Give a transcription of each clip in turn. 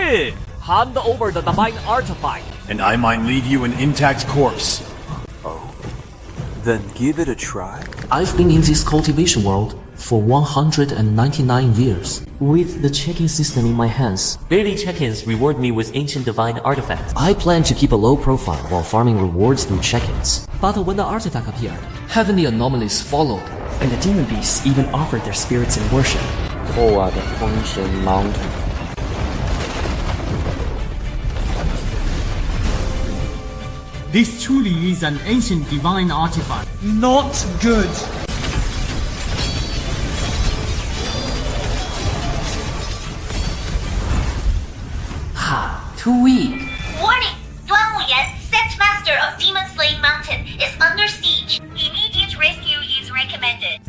Proceed! Hand over the divine artifact. And I might leave you an intact corpse. Then give it a try. I've been in this cultivation world for 199 years. With the check-in system in my hands, Daily check-ins reward me with ancient divine artifacts. I plan to keep a low profile while farming rewards through check-ins. But when the artifact appeared, heavenly anomalies followed. And the demon beasts even offered their spirits in worship. the 封神 mountain. This truly is an ancient divine artifact. Not good. Ha! Too weak. Warning! 端午炎, sect master of Demon Slaying Mountain, is under siege. Immediate rescue is recommended.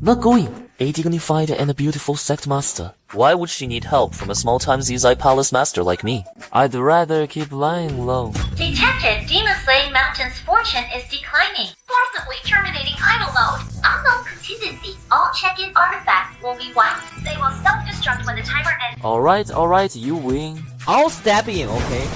Not going. A dignified and beautiful sect master. Why would she need help from a small-time Zizai Palace master like me? I'd rather keep lying low. Detected, Demon Slaying Mountain's fortune is declining. Forcibly terminating idle mode. Unknown contingency. All check-in artifacts will be wiped. They will self-destruct when the timer ends. Alright, you win. I'll step in, okay?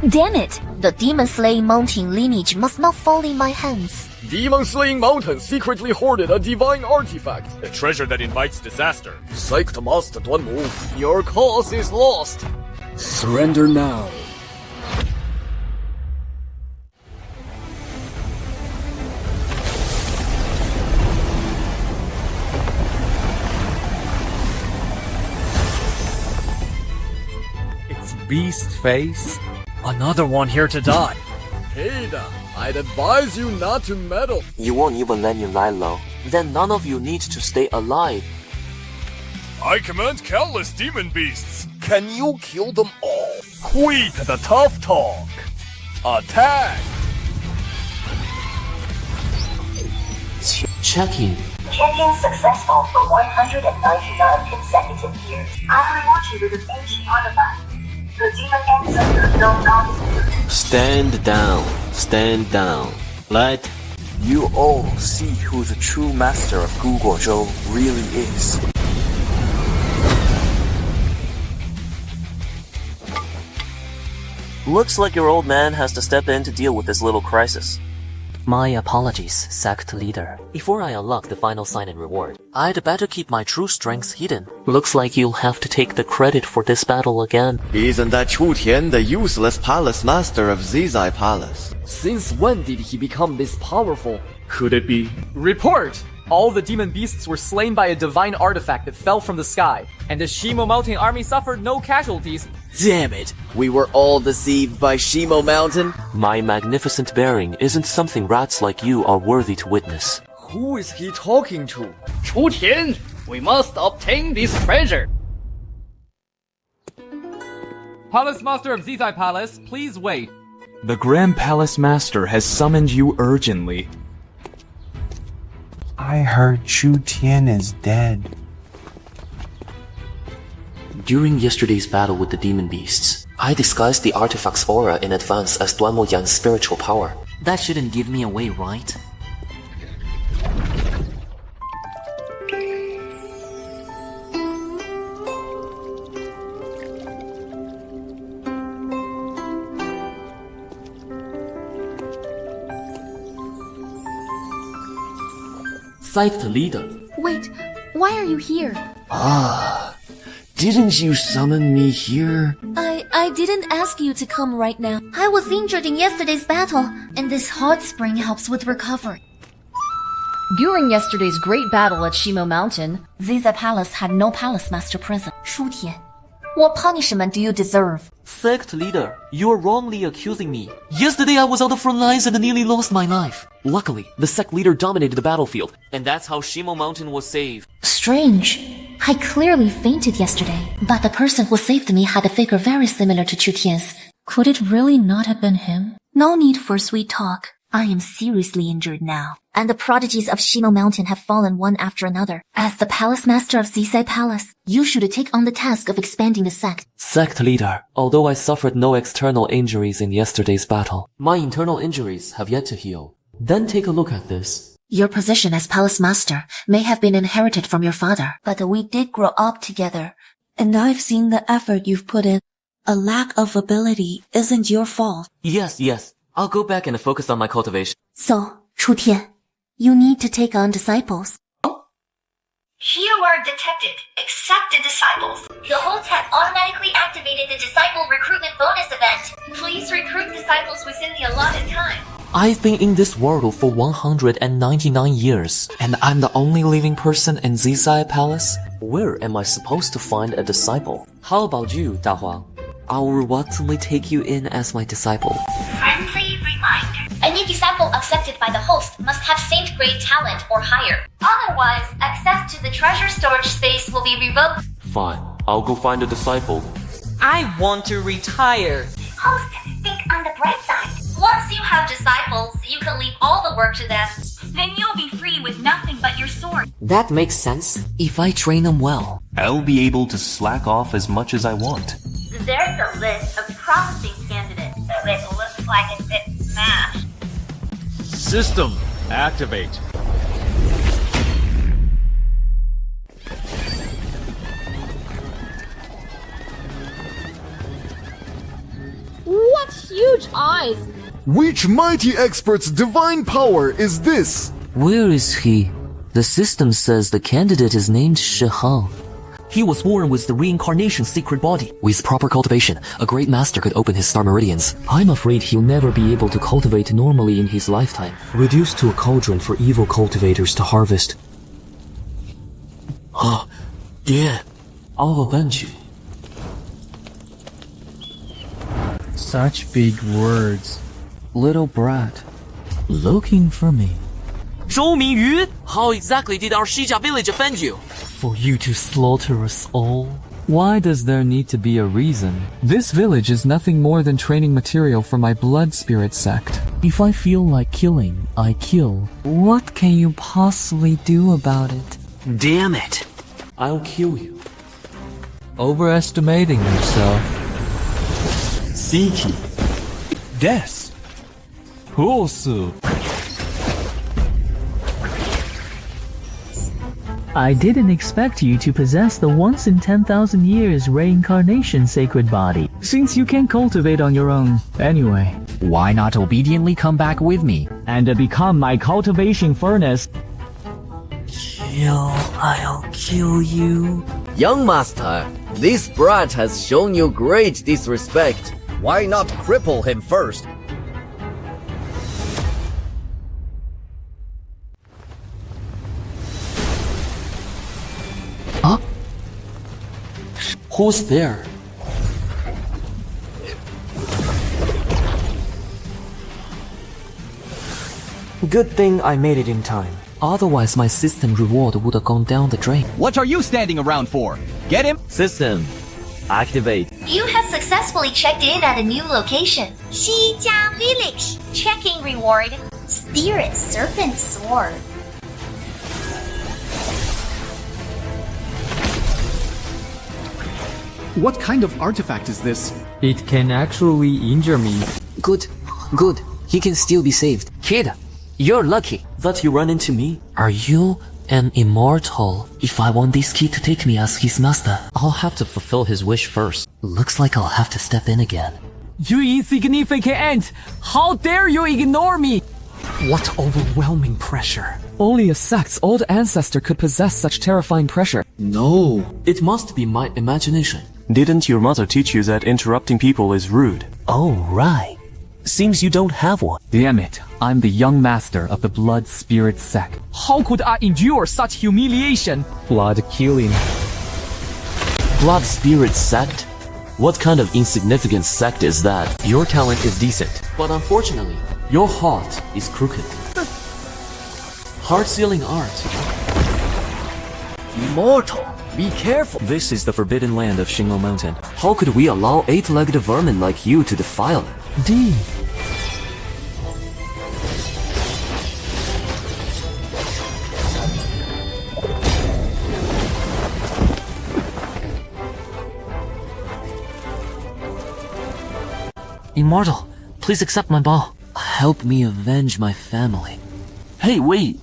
Damn it! The Demon Slaying Mountain lineage must not fall in my hands. Demon Slaying Mountain secretly hoarded a divine artifact. A treasure that invites disaster. Sect Master 端午, your cause is lost. Surrender now. It's Beast Face. Another one here to die. Ada, I'd advise you not to meddle. You won't even let me lie low. Then none of you need to stay alive. I command countless demon beasts. Can you kill them all? Quit the tough talk. Attack! Check-in. Check-in successful for 199 consecutive years. I reward you with an ancient artifact. The demon ancestor no longer. Stand down. Let you all see who the true master of Guguozhou really is. Looks like your old man has to step in to deal with this little crisis. My apologies, sect leader. Before I unlock the final sign and reward, I'd better keep my true strengths hidden. Looks like you'll have to take the credit for this battle again. Isn't that Chu Tian the useless palace master of Zizai Palace? Since when did he become this powerful? Could it be? Report! All the demon beasts were slain by a divine artifact that fell from the sky, and the Shimo Mountain army suffered no casualties. Damn it! We were all deceived by Shimo Mountain? My magnificent bearing isn't something rats like you are worthy to witness. Who is he talking to? Chu Tian! We must obtain this treasure! Palace Master of Zizai Palace, please wait. The Grand Palace Master has summoned you urgently. I heard Chu Tian is dead. During yesterday's battle with the demon beasts, I disguised the artifact's aura in advance as Duanmoyan's spiritual power. That shouldn't give me away, right? Sect leader. Wait, why are you here? Didn't you summon me here? I didn't ask you to come right now. I was injured in yesterday's battle, and this hot spring helps with recovery. During yesterday's great battle at Shimo Mountain, Zizai Palace had no palace master present. Chu Tian, what punishment do you deserve? Sect leader, you're wrongly accusing me. Yesterday I was on the front lines and nearly lost my life. Luckily, the sect leader dominated the battlefield, and that's how Shimo Mountain was saved. Strange. I clearly fainted yesterday, but the person who saved me had a figure very similar to Chu Tian's. Could it really not have been him? No need for sweet talk. I am seriously injured now, and the prodigies of Shimo Mountain have fallen one after another. As the palace master of Zizai Palace, you should take on the task of expanding the sect. Sect leader, although I suffered no external injuries in yesterday's battle, my internal injuries have yet to heal. Then take a look at this. Your position as Palace Master may have been inherited from your father, but we did grow up together, and I've seen the effort you've put in. A lack of ability isn't your fault. Yes. I'll go back and focus on my cultivation. So, Chu Tian, you need to take on disciples. Keyword detected. Accept the disciples. The host has automatically activated the disciple recruitment bonus event. Please recruit disciples within the allotted time. I've been in this world for 199 years, and I'm the only living person in Zizai Palace. Where am I supposed to find a disciple? How about you, Dahua? I'll reluctantly take you in as my disciple. Friendly reminder. Any disciple accepted by the host must have saint grade talent or higher. Otherwise, access to the treasure storage space will be revoked. Fine, I'll go find a disciple. I want to retire. Host, think on the bright side. Once you have disciples, you can leave all the work to them. Then you'll be free with nothing but your sword. That makes sense if I train them well. I'll be able to slack off as much as I want. There's a list of promising candidates. It looks like it's been smashed. System, activate. What huge eyes! Which mighty expert's divine power is this? Where is he? The system says the candidate is named Shihang. He was born with the reincarnation secret body. With proper cultivation, a great master could open his star meridians. I'm afraid he'll never be able to cultivate normally in his lifetime. Reduced to a cauldron for evil cultivators to harvest. Yeah. I'll avenge you. Such big words. Little brat. Looking for me. Zhou Mingyu? How exactly did our Shijia village offend you? For you to slaughter us all? Why does there need to be a reason? This village is nothing more than training material for my blood spirit sect. If I feel like killing, I kill. What can you possibly do about it? Damn it. I'll kill you. Overestimating yourself. Siki. Death. Huosu. I didn't expect you to possess the once in 10,000 years reincarnation sacred body, since you can cultivate on your own. Anyway, why not obediently come back with me and become my cultivation furnace? I'll kill you. Young master, this brat has shown you great disrespect. Why not cripple him first? Huh? Who's there? Good thing I made it in time. Otherwise, my system reward would have gone down the drain. What are you standing around for? Get him! System, activate. You have successfully checked in at a new location. Xijia Village. Checking reward. Spirit Serpent Sword. What kind of artifact is this? It can actually injure me. Good. He can still be saved. Kid, you're lucky that you run into me. Are you an immortal? If I want this kid to take me as his master, I'll have to fulfill his wish first. Looks like I'll have to step in again. You insignificant ant! How dare you ignore me! What overwhelming pressure. Only a sect's old ancestor could possess such terrifying pressure. No. It must be my imagination. Didn't your mother teach you that interrupting people is rude? Oh, right. Seems you don't have one. Damn it, I'm the young master of the blood spirit sect. How could I endure such humiliation? Blood killing. Blood spirit sect? What kind of insignificant sect is that? Your talent is decent, but unfortunately, your heart is crooked. Heart-sealing art. Immortal, be careful. This is the forbidden land of Xingmo Mountain. How could we allow eight-legged vermin like you to defile it? D. Immortal, please accept my bow. Help me avenge my family. Hey, wait.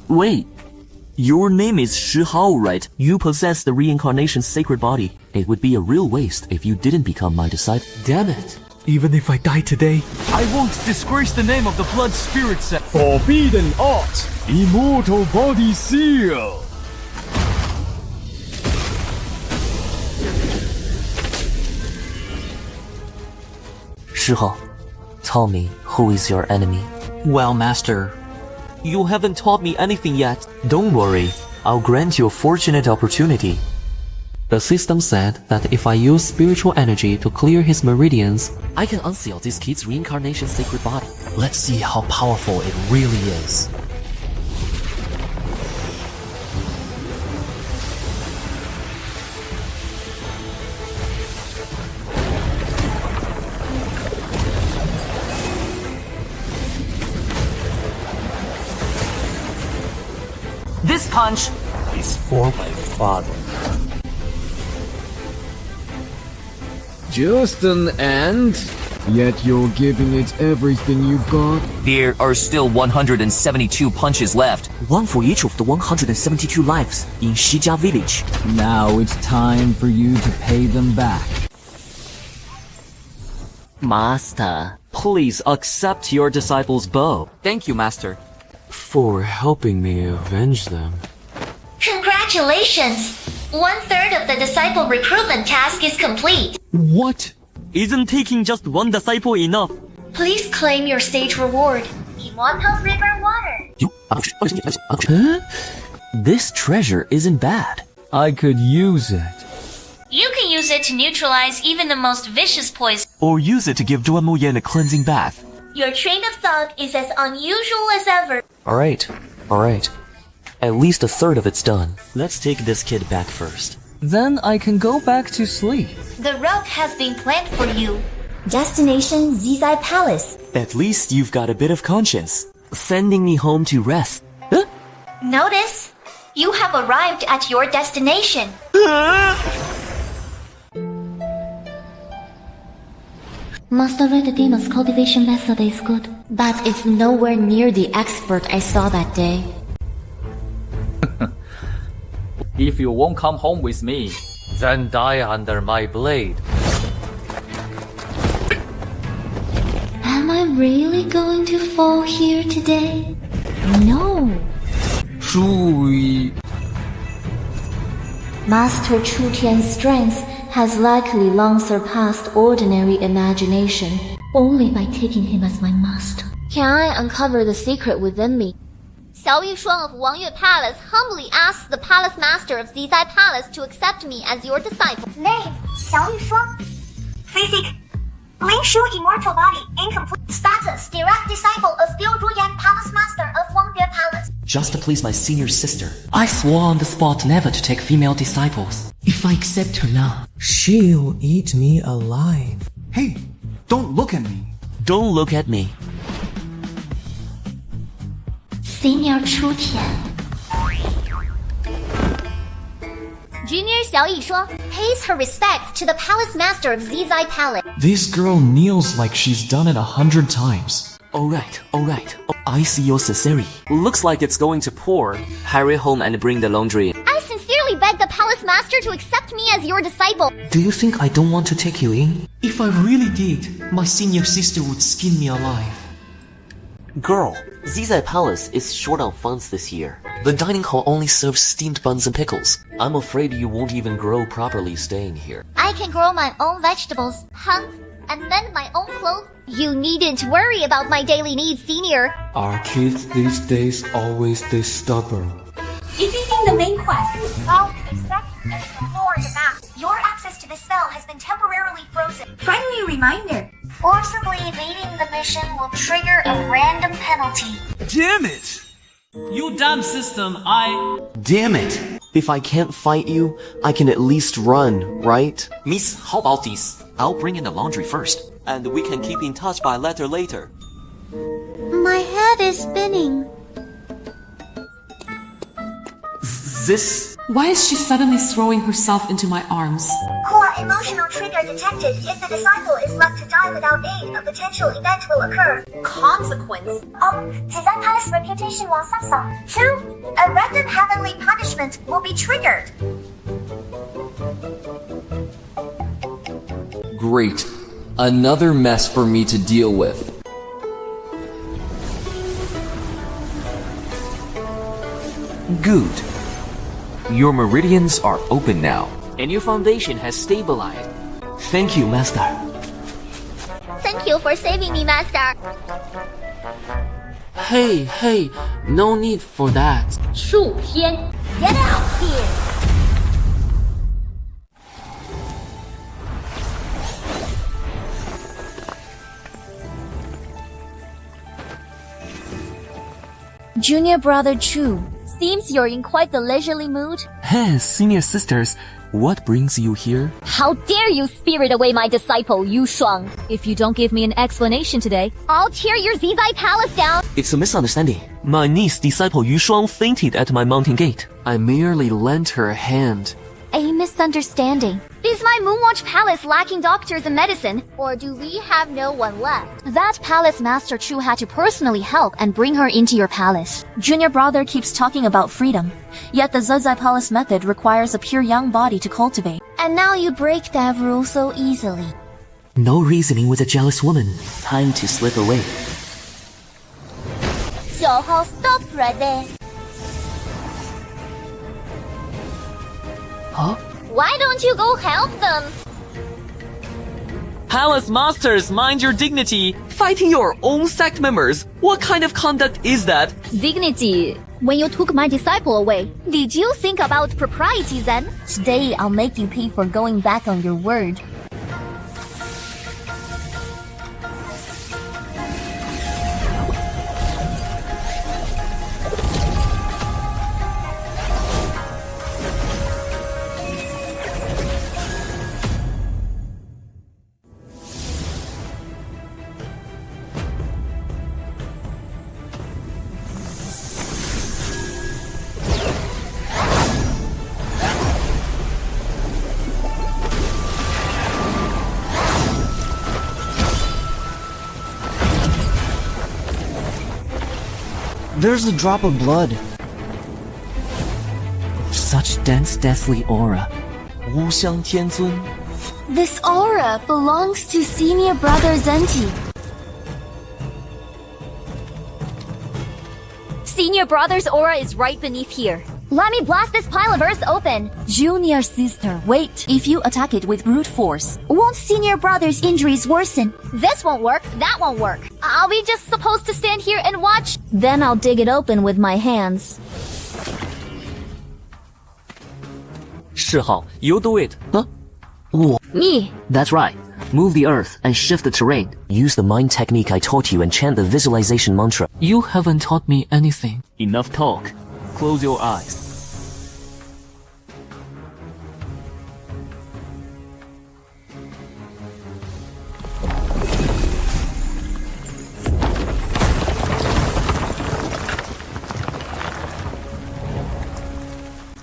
Your name is Shi Hao, right? You possess the reincarnation sacred body. It would be a real waste if you didn't become my disciple. Damn it. Even if I die today, I won't disgrace the name of the blood spirit set. Forbidden art. Immortal body seal. Shi Hao, tell me, who is your enemy? Well, Master, you haven't taught me anything yet. Don't worry, I'll grant you a fortunate opportunity. The system said that if I use spiritual energy to clear his meridians, I can unseal this kid's reincarnation sacred body. Let's see how powerful it really is. This punch is for my father. Just an ant? Yet you're giving it everything you've got? There are still 172 punches left. One for each of the 172 lives in Shijia village. now it's time for you to pay them back. Master, please accept your disciple's bow. Thank you, Master. For helping me avenge them. Congratulations! 1/3 of the disciple recruitment task is complete. What? Isn't taking just one disciple enough? Please claim your stage reward. Immortal River Water. Huh? This treasure isn't bad. I could use it. You can use it to neutralize even the most vicious poison. Or use it to give Duan Muyan a cleansing bath. Your train of thought is as unusual as ever. Alright. At least 1/3 of it's done. Let's take this kid back first. Then I can go back to sleep. The route has been planned for you. Destination Zizai Palace. At least you've got a bit of conscience. Sending me home to rest. Huh? Notice, you have arrived at your destination. Master read the demon's cultivation method is good, but it's nowhere near the expert I saw that day. If you won't come home with me, Then die under my blade. Am I really going to fall here today? No. Master Chu Tian's strength has likely long surpassed ordinary imagination, only by taking him as my master. Can I uncover the secret within me? Xiao Yushuang of Wangyue Palace humbly asks the Palace Master of Zizai Palace to accept me as your disciple. Name, Xiao Yushuang. Physic, Lingshu Immortal Body, incomplete. Status, direct disciple of Biu Ruyan, Palace Master of Wangyue Palace. Just to please my senior sister, I swore on the spot never to take female disciples. If I accept her now, She'll eat me alive. Hey, don't look at me. don't look at me. Senior Chu Tian. Junior Xiao Yishuo pays her respects to the Palace Master of Zizai Palace. This girl kneels like she's done it 100 times. Alright. I see your sincerity. Looks like it's going to pour. Hurry home and bring the laundry. I sincerely beg the Palace Master to accept me as your disciple. Do you think I don't want to take you in? If I really did, my senior sister would skin me alive. Girl, Zizai Palace is short on funds this year. The dining hall only serves steamed buns and pickles. I'm afraid you won't even grow properly staying here. I can grow my own vegetables, hunt, and mend my own clothes. You needn't worry about my daily needs, Senior. Are kids these days always this stubborn? Defeating the main quest. While you expect and ignore the map, your access to the spell has been temporarily frozen. Friendly reminder. Forcibly evading the mission will trigger a random penalty. Damn it! You damn system, Damn it! If I can't fight you, I can at least run, right? Miss, how about this? I'll bring in the laundry first, and we can keep in touch by letter later. My head is spinning. Why is she suddenly throwing herself into my arms? Core emotional trigger detected. If the disciple is left to die without aid, a potential event will occur. Consequence? Design Palace reputation will suffer. 2. A random heavenly punishment will be triggered. Great. Another mess for me to deal with. Good. Your meridians are open now. And your foundation has stabilized. Thank you, Master. Thank you for saving me, Master. Hey, no need for that. Chu Tian, get out here! Junior brother Chu. Seems you're in quite the leisurely mood. Hey, senior sisters, what brings you here? How dare you spirit away my disciple, Yu Shuang. If you don't give me an explanation today, I'll tear your Zizai Palace down. It's a misunderstanding. My niece, disciple Yu Shuang, fainted at my mountain gate. I merely lent her a hand. A misunderstanding. Is my Moonwatch Palace lacking doctors and medicine? Or do we have no one left? That Palace Master Chu had to personally help and bring her into your palace. Junior brother keeps talking about freedom, yet the Zizai Palace method requires a pure young body to cultivate. And now you break that rule so easily. No reasoning with a jealous woman. Time to slip away. Xiaohao, stop right there. Huh? Why don't you go help them? Palace Masters, mind your dignity! Fighting your own sect members? What kind of conduct is that? Dignity. When you took my disciple away, did you think about propriety then? Today I'll make you pay for going back on your word. There's a drop of blood. Such dense, deathly aura. Wu Xiang Tianzun. This aura belongs to senior brother Zenti. Senior brother's aura is right beneath here. Let me blast this pile of earth open. Junior sister, wait. If you attack it with brute force, Won't senior brother's injuries worsen? This won't work, that won't work. Are we just supposed to stand here and watch? Then I'll dig it open with my hands. 是好, you do it. Huh? Me. That's right. Move the earth and shift the terrain. Use the mind technique I taught you and chant the visualization mantra. You haven't taught me anything. Enough talk. Close your eyes.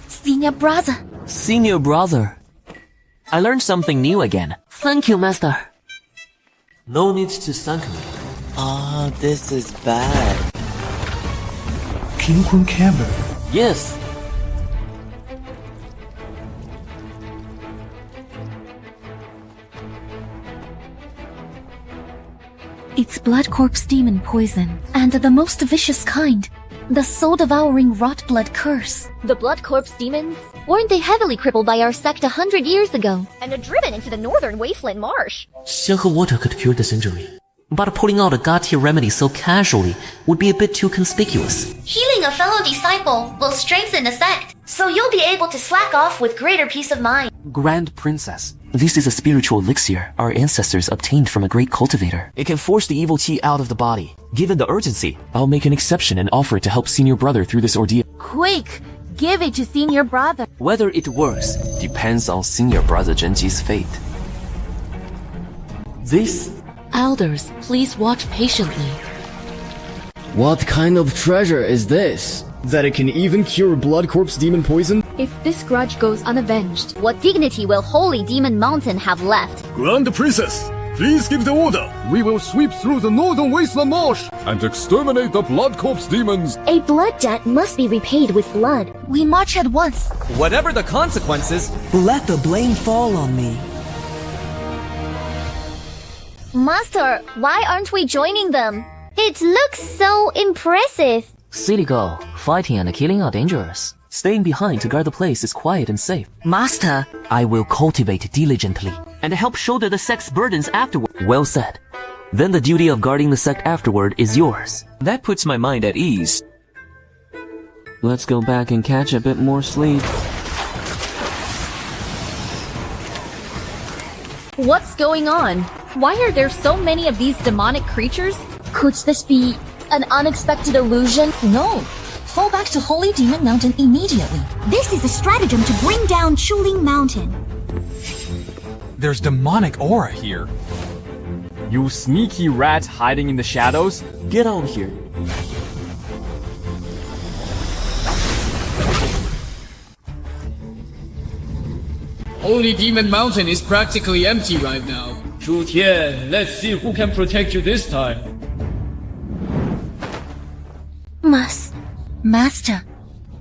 Senior brother. Senior brother. I learned something new again. Thank you, Master. No need to thank me. This is bad. King Kun Camber. Yes. It's blood corpse demon poison, and the most vicious kind. The soul-devouring rot blood curse. The blood corpse demons? Weren't they heavily crippled by our sect 100 years ago? And are driven into the northern wasteland marsh? Xianhe water could cure this injury. But pulling out a god-tier remedy so casually would be a bit too conspicuous. Healing a fellow disciple will strengthen the sect, so you'll be able to slack off with greater peace of mind. Grand Princess. This is a spiritual elixir our ancestors obtained from a great cultivator. It can force the evil qi out of the body. Given the urgency, I'll make an exception and offer it to help senior brother through this ordeal. Quick! Give it to senior brother. Whether it works depends on senior brother Zhenji's fate. This... Elders, please watch patiently. What kind of treasure is this? That it can even cure blood corpse demon poison? If this grudge goes unavenged, what dignity will Holy Demon Mountain have left? Grand Princess, please give the order. We will sweep through the northern wasteland marsh and exterminate the blood corpse demons. A blood debt must be repaid with blood. We march at once. Whatever the consequences, let the blame fall on me. Master, why aren't we joining them? It looks so impressive. Silly girl, fighting and killing are dangerous. Staying behind to guard the place is quiet and safe. Master, I will cultivate diligently and help shoulder the sect's burdens afterward. Well said. Then the duty of guarding the sect afterward is yours. That puts my mind at ease. Let's go back and catch a bit more sleep. what's going on? Why are there so many of these demonic creatures? Could this be an unexpected illusion? No. Fall back to Holy Demon Mountain immediately. This is a stratagem to bring down Chuling Mountain. There's demonic aura here. You sneaky rat hiding in the shadows. Get out here. Holy Demon Mountain is practically empty right now. Chu Tian, let's see who can protect you this time. Master.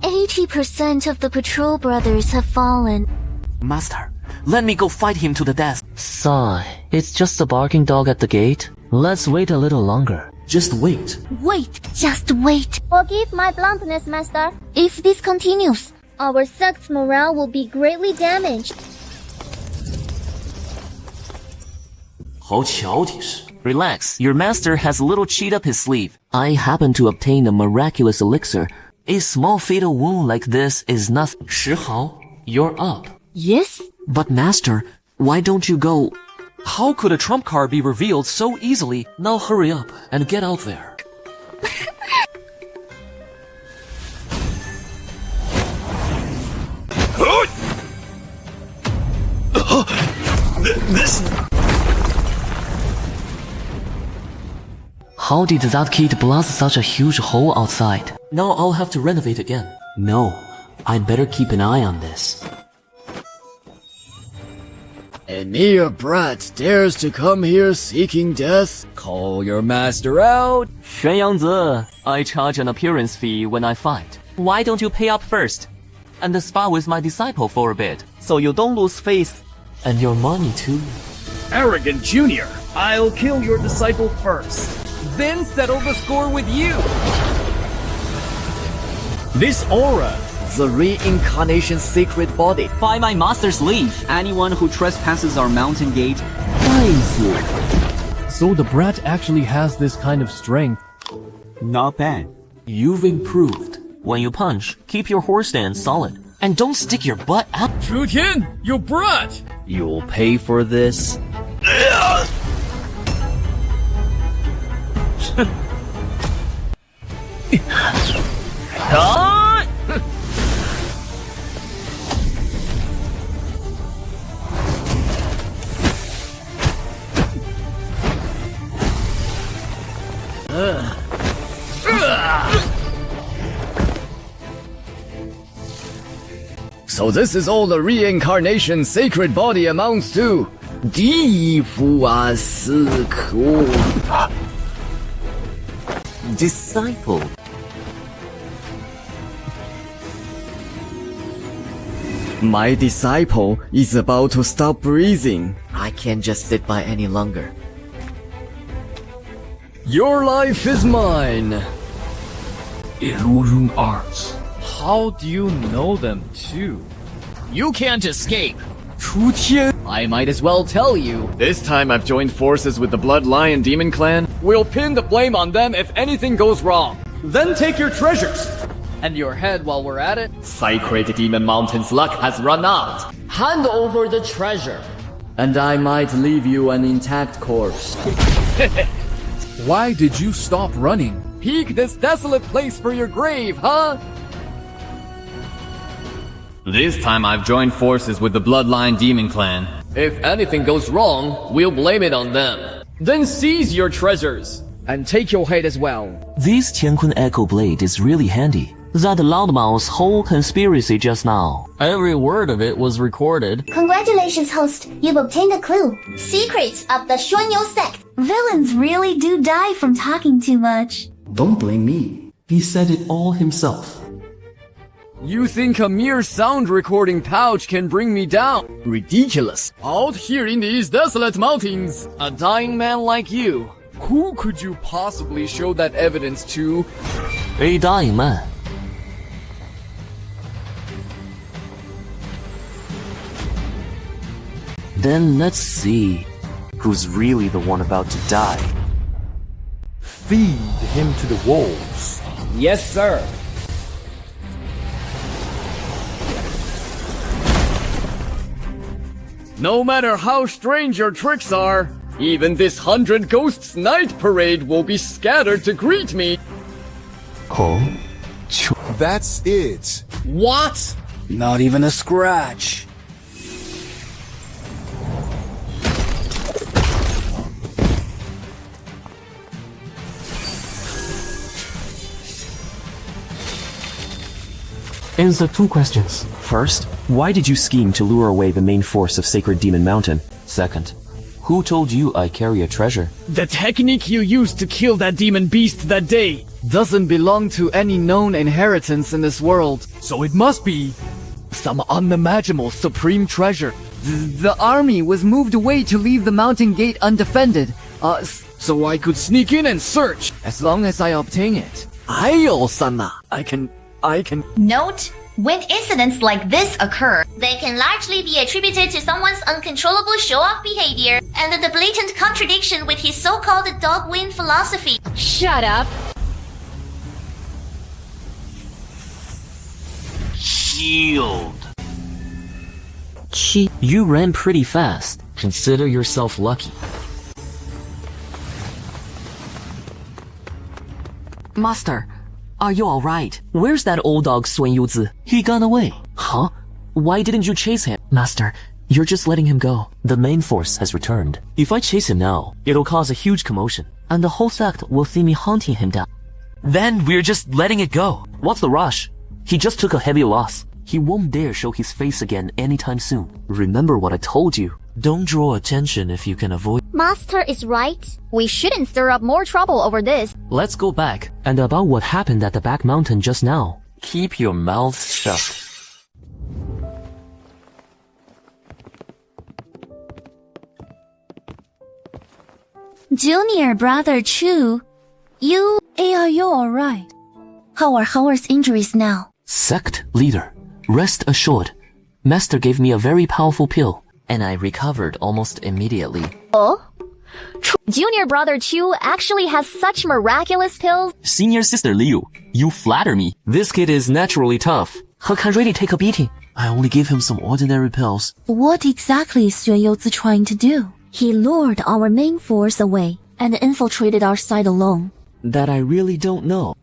80% of the patrol brothers have fallen. Master, let me go fight him to the death. Sigh, it's just a barking dog at the gate. Let's wait a little longer. Just wait. Just wait. Forgive my bluntness, Master. If this continues, our sect's morale will be greatly damaged. 好巧体是。 Relax, your master has a little cheat up his sleeve. I happen to obtain a miraculous elixir. A small fatal wound like this is nothing. 石豪, you're up. Yes? But master, why don't you go? How could a trump card be revealed so easily? Now hurry up and get out there. How did that kid blast such a huge hole outside? Now I'll have to renovate again. No, I'd better keep an eye on this. A mere brat dares to come here seeking death? Call your master out. xianxia, I charge an appearance fee when I fight. Why don't you pay up first? And spar with my disciple for a bit, so you don't lose face. And your money too. Arrogant Junior, I'll kill your disciple first, then settle the score with you. This aura, the reincarnation sacred body. by my master's leave, anyone who trespasses our mountain gate. So the brat actually has this kind of strength. Not bad. You've improved. When you punch, keep your horse stand solid. And don't stick your butt out. Chu Tian, you brat! You'll pay for this. So this is all the reincarnation sacred body amounts to. 地府啊，死苦。Disciple. My disciple is about to stop breathing. I can't just sit by any longer. Your life is mine. Illusion arts. How do you know them too? You can't escape. Chu Tian, I might as well tell you. This time I've joined forces with the Blood Lion Demon Clan. We'll pin the blame on them if anything goes wrong. Then take your treasures. And your head while we're at it. Sacred Demon Mountain's luck has run out. Hand over the treasure. And I might leave you an intact corpse. Why did you stop running? Peek this desolate place for your grave, huh? This time I've joined forces with the Bloodline Demon Clan. If anything goes wrong, we'll blame it on them. Then seize your treasures. And take your head as well. This Tiankun Echo Blade is really handy. That loudmouth's whole conspiracy just now. Every word of it was recorded. Congratulations, host. You've obtained a clue. Secrets of the Xuanyu sect. Villains really do die from talking too much. Don't blame me. He said it all himself. You think a mere sound recording pouch can bring me down? Ridiculous. Out here in these desolate mountains, a dying man like you. Who could you possibly show that evidence to? A dying man. Then let's see. Who's really the one about to die? Feed him to the wolves. Yes, sir. No matter how strange your tricks are, even this 100 Ghosts Night Parade will be scattered to greet me. Oh? That's it. What? Not even a scratch. Answer 2 questions. First, why did you scheme to lure away the main force of Sacred Demon Mountain? Second, who told you I carry a treasure? The technique you used to kill that demon beast that day doesn't belong to any known inheritance in this world. So it must be some unimaginable supreme treasure. The army was moved away to leave the mountain gate undefended, so I could sneak in and search, as long as I obtain it. I can... Note, when incidents like this occur, they can largely be attributed to someone's uncontrollable show-off behavior and the blatant contradiction with his so-called dog-win philosophy. Shut up. Shield. You ran pretty fast. Consider yourself lucky. Master, are you alright? Where's that old dog Sun Yuzi? He got away. Huh? Why didn't you chase him? Master, you're just letting him go. The main force has returned. If I chase him now, it'll cause a huge commotion, and the whole sect will see me hunting him down. Then we're just letting it go. What's the rush? He just took a heavy loss. He won't dare show his face again anytime soon. Remember what I told you. Don't draw attention if you can avoid. Master is right. We shouldn't stir up more trouble over this. Let's go back. And about what happened at the back mountain just now. Keep your mouth shut. Junior brother Chu, are you alright? How are Howard's injuries now? Sect leader, rest assured. Master gave me a very powerful pill, and I recovered almost immediately. Oh? Junior brother Chu actually has such miraculous pills? Senior sister Liu, you flatter me. This kid is naturally tough. He can really take a beating. I only give him some ordinary pills. What exactly is Xue Youzi trying to do? He lured our main force away and infiltrated our side alone. That I really don't know.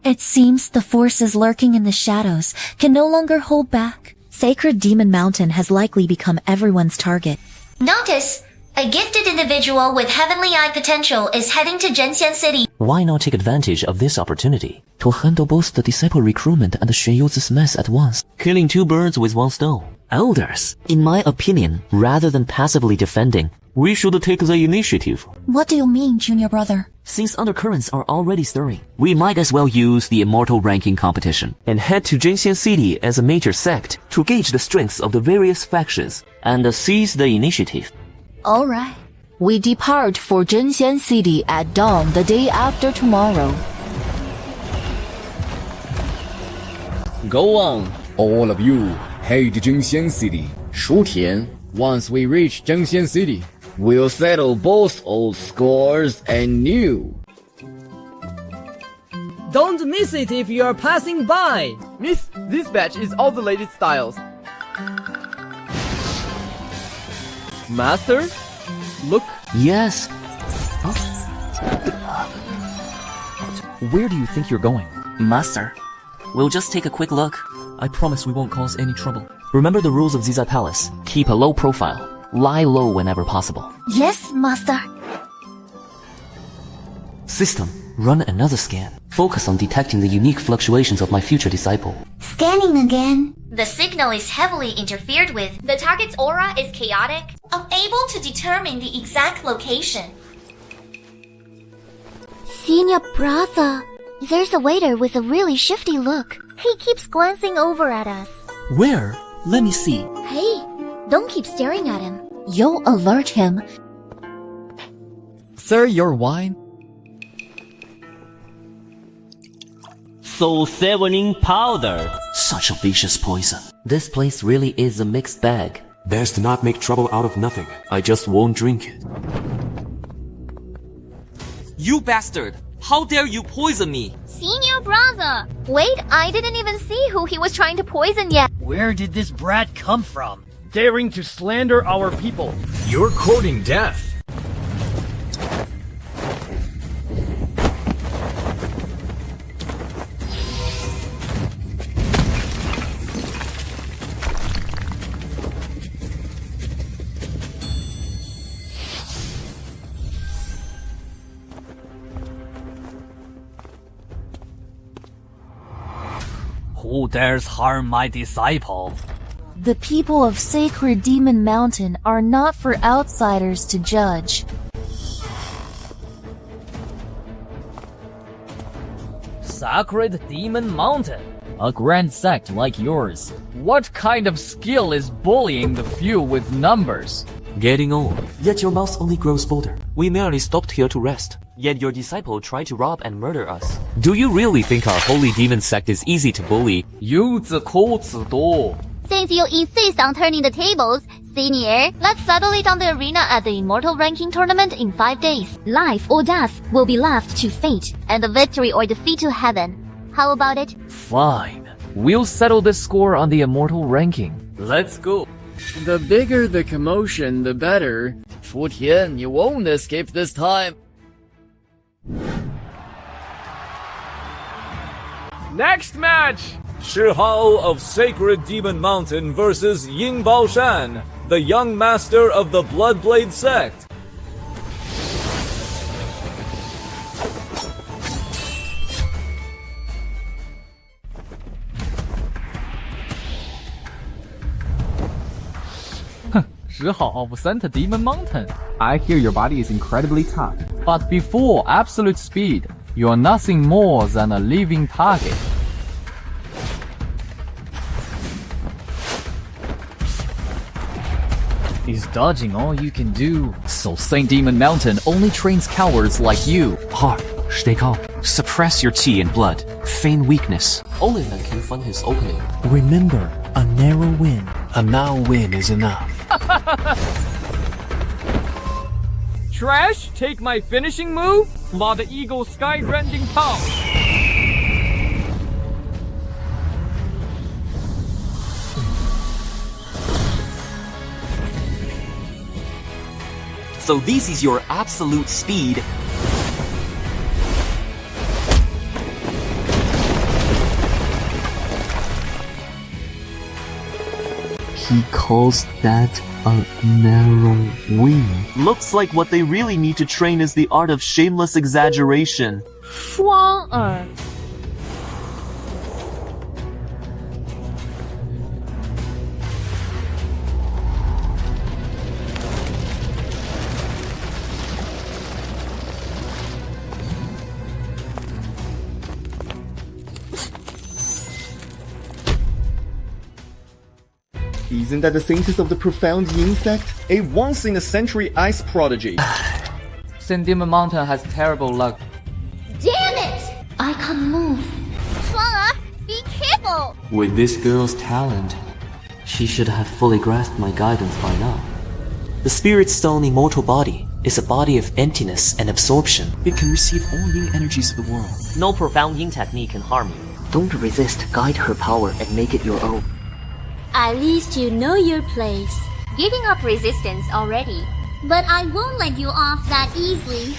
It seems the forces lurking in the shadows can no longer hold back. Sacred Demon Mountain has likely become everyone's target. Notice, a gifted individual with heavenly eye potential is heading to Zhenxian City. Why not take advantage of this opportunity to handle both the disciple recruitment and the Xue Youzi's mess at once? Killing 2 birds with 1 stone. Elders, in my opinion, rather than passively defending, we should take the initiative. What do you mean, junior brother? Since undercurrents are already stirring, we might as well use the immortal ranking competition and head to Zhenxian City as a major sect to gauge the strengths of the various factions and seize the initiative. Alright. We depart for Zhenxian City at dawn the day after tomorrow. Go on, all of you. Head to Zhenxian City. Chu Tian. Once we reach Zhenxian City, we'll settle both old scores and new. Don't miss it if you are passing by. Miss, this batch is all the latest styles. Master? Look. Yes. Huh? Where do you think you're going? Master, we'll just take a quick look. I promise we won't cause any trouble. Remember the rules of Zizai Palace. Keep a low profile. Lie low whenever possible. Yes, master. System. Run another scan. Focus on detecting the unique fluctuations of my future disciple. Scanning again. The signal is heavily interfered with. The target's aura is chaotic. Unable to determine the exact location. Senior brother, there's a waiter with a really shifty look. He keeps glancing over at us. Where? Let me see. Hey, don't keep staring at him. You'll alert him. Sir, your wine? Soul Sevening Powder. Such a vicious poison. This place really is a mixed bag. Best not make trouble out of nothing. I just won't drink it. You bastard! How dare you poison me? Senior brother! Wait, I didn't even see who he was trying to poison yet. Where did this brat come from? Daring to slander our people. You're courting death. Who dares harm my disciple? The people of Sacred Demon Mountain are not for outsiders to judge. Sacred Demon Mountain? A grand sect like yours. What kind of skill is bullying the few with numbers? Getting old, yet your mouth only grows bolder. We merely stopped here to rest, yet your disciple tried to rob and murder us. Do you really think our holy demon sect is easy to bully? 有子口子多. Since you insist on turning the tables, Senior, let's settle it on the arena at the Immortal Ranking Tournament in 5 days. Life or death will be left to fate, and the victory or defeat to heaven. How about it? Fine. We'll settle this score on the Immortal Ranking. Let's go. The bigger the commotion, the better. Chu Tian, you won't escape this time. Next match! Shihao of Sacred Demon Mountain versus Ying Baoshan, the young master of the Bloodblade sect. Shihao of Center Demon Mountain. I hear your body is incredibly tough. But before absolute speed, you are nothing more than a living target. Is dodging all you can do? So Saint Demon Mountain only trains cowards like you. Hard, stay calm. Suppress your qi and blood. Feign weakness. Only then can fund his opening. Remember, a narrow win. A now win is enough. Trash, take my finishing move? While the Eagle sky-rending power. So this is your absolute speed. He calls that a narrow win. Looks like what they really need to train is the art of shameless exaggeration. 双耳. Isn't that the saintess of the profound Yin sect? A once-in-a-century ice prodigy. Saint Demon Mountain has terrible luck. Damn it! I can't move. 双儿, be careful! With this girl's talent, She should have fully grasped my guidance by now. The Spirit Stone Immortal Body is a body of emptiness and absorption. it can receive all yin energies of the world. No profound yin technique can harm you. Don't resist, guide her power and make it your own. At least you know your place. Giving up resistance already. But I won't let you off that easily.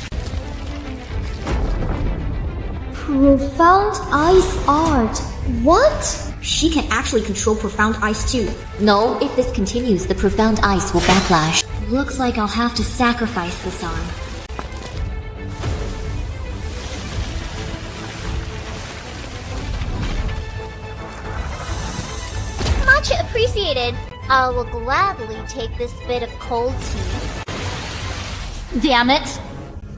Profound ice art. What? She can actually control profound ice too. No, if this continues, the profound ice will backlash. Looks like I'll have to sacrifice this arm. appreciated. I will gladly take this bit of cold tea. Damn it!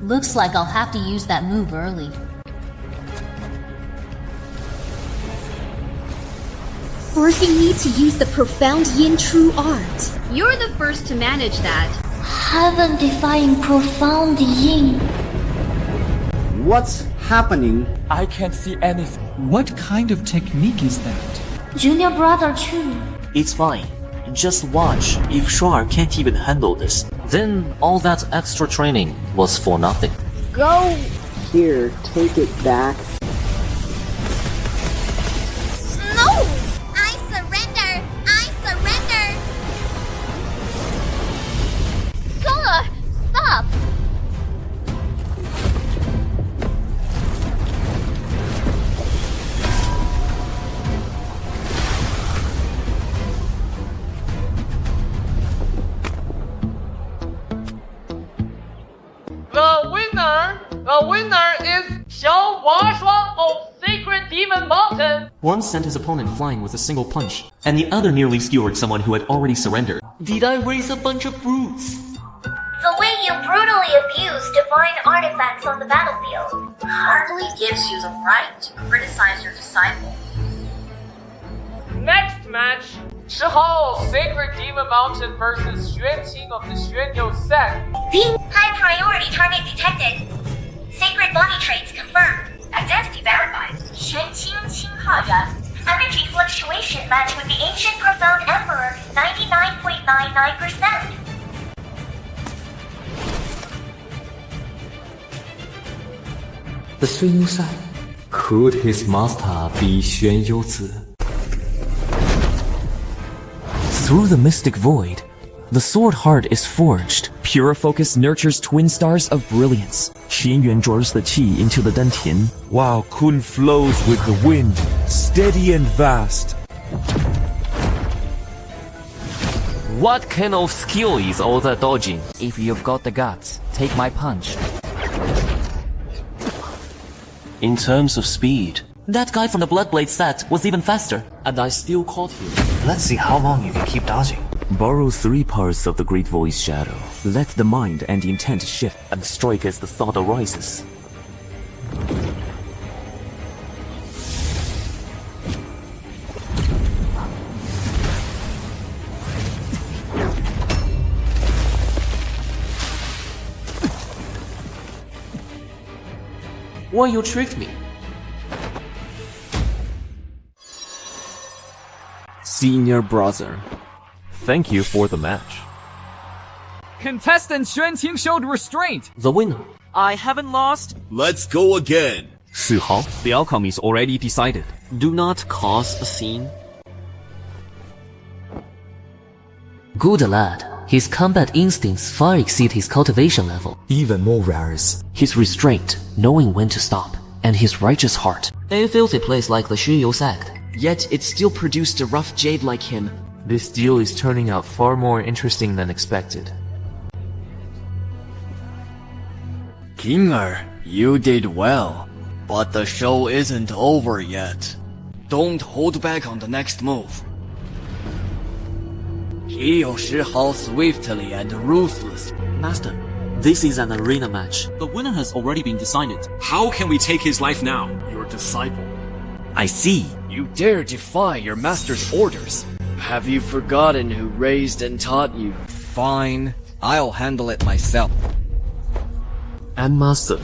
Looks like I'll have to use that move early. Forcing me to use the profound yin true art. You're the first to manage that. Heaven-defying profound yin. What's happening? I can't see anything. What kind of technique is that? Junior brother Chu. It's fine. Just watch. If Shuar can't even handle this, then all that extra training was for nothing. Go! Here, take it back. No! I surrender! I surrender! Sola! Stop! The winner is xianxia of Sacred Demon Mountain. One sent his opponent flying with a single punch, and the other nearly skewered someone who had already surrendered. Did I raise a bunch of brutes? The way you brutally abuse divine artifacts on the battlefield hardly gives you the right to criticize your disciple. Next match, Shihao of Sacred Demon Mountain versus Xuanqing of the Xuanyou sect. High priority target detected. Sacred body traits confirmed. Identity verified. Xuanqing Qinghaya. Energy fluctuation match with the ancient profound emperor 99.99%. The Xuanyou sect. Could his master be Xuanyou Zi? Through the mystic void, the sword heart is forged. Pure focus nurtures twin stars of brilliance. Qianyuan draws the qi into the dantian, while Kun flows with the wind, steady and vast. What kind of skill is all that dodging? If you've got the guts, take my punch. In terms of speed, that guy from the Bloodblade set was even faster, and I still caught him. Let's see how long you can keep dodging. Borrow 3 parts of the Great Void's shadow. Let the mind and intent shift, and strike as the thought arises. Why you tricked me? Senior brother, thank you for the match. Contestant Xuanqing showed restraint. The winner. I haven't lost. Let's go again. Sihao, the outcome is already decided. Do not cause a scene. Good lad. His combat instincts far exceed his cultivation level. Even more rares. His restraint, knowing when to stop, and his righteous heart. A filthy place like the Xuanyou sect. Yet it still produced a rough jade like him. This deal is turning out far more interesting than expected. Kinger, you did well. But the show isn't over yet. Don't hold back on the next move. Heal Shihao swiftly and ruthlessly. Master, this is an arena match. The winner has already been decided. How can we take his life now? Your disciple. I see. You dare defy your master's orders. Have you forgotten who raised and taught you? Fine, I'll handle it myself. And master.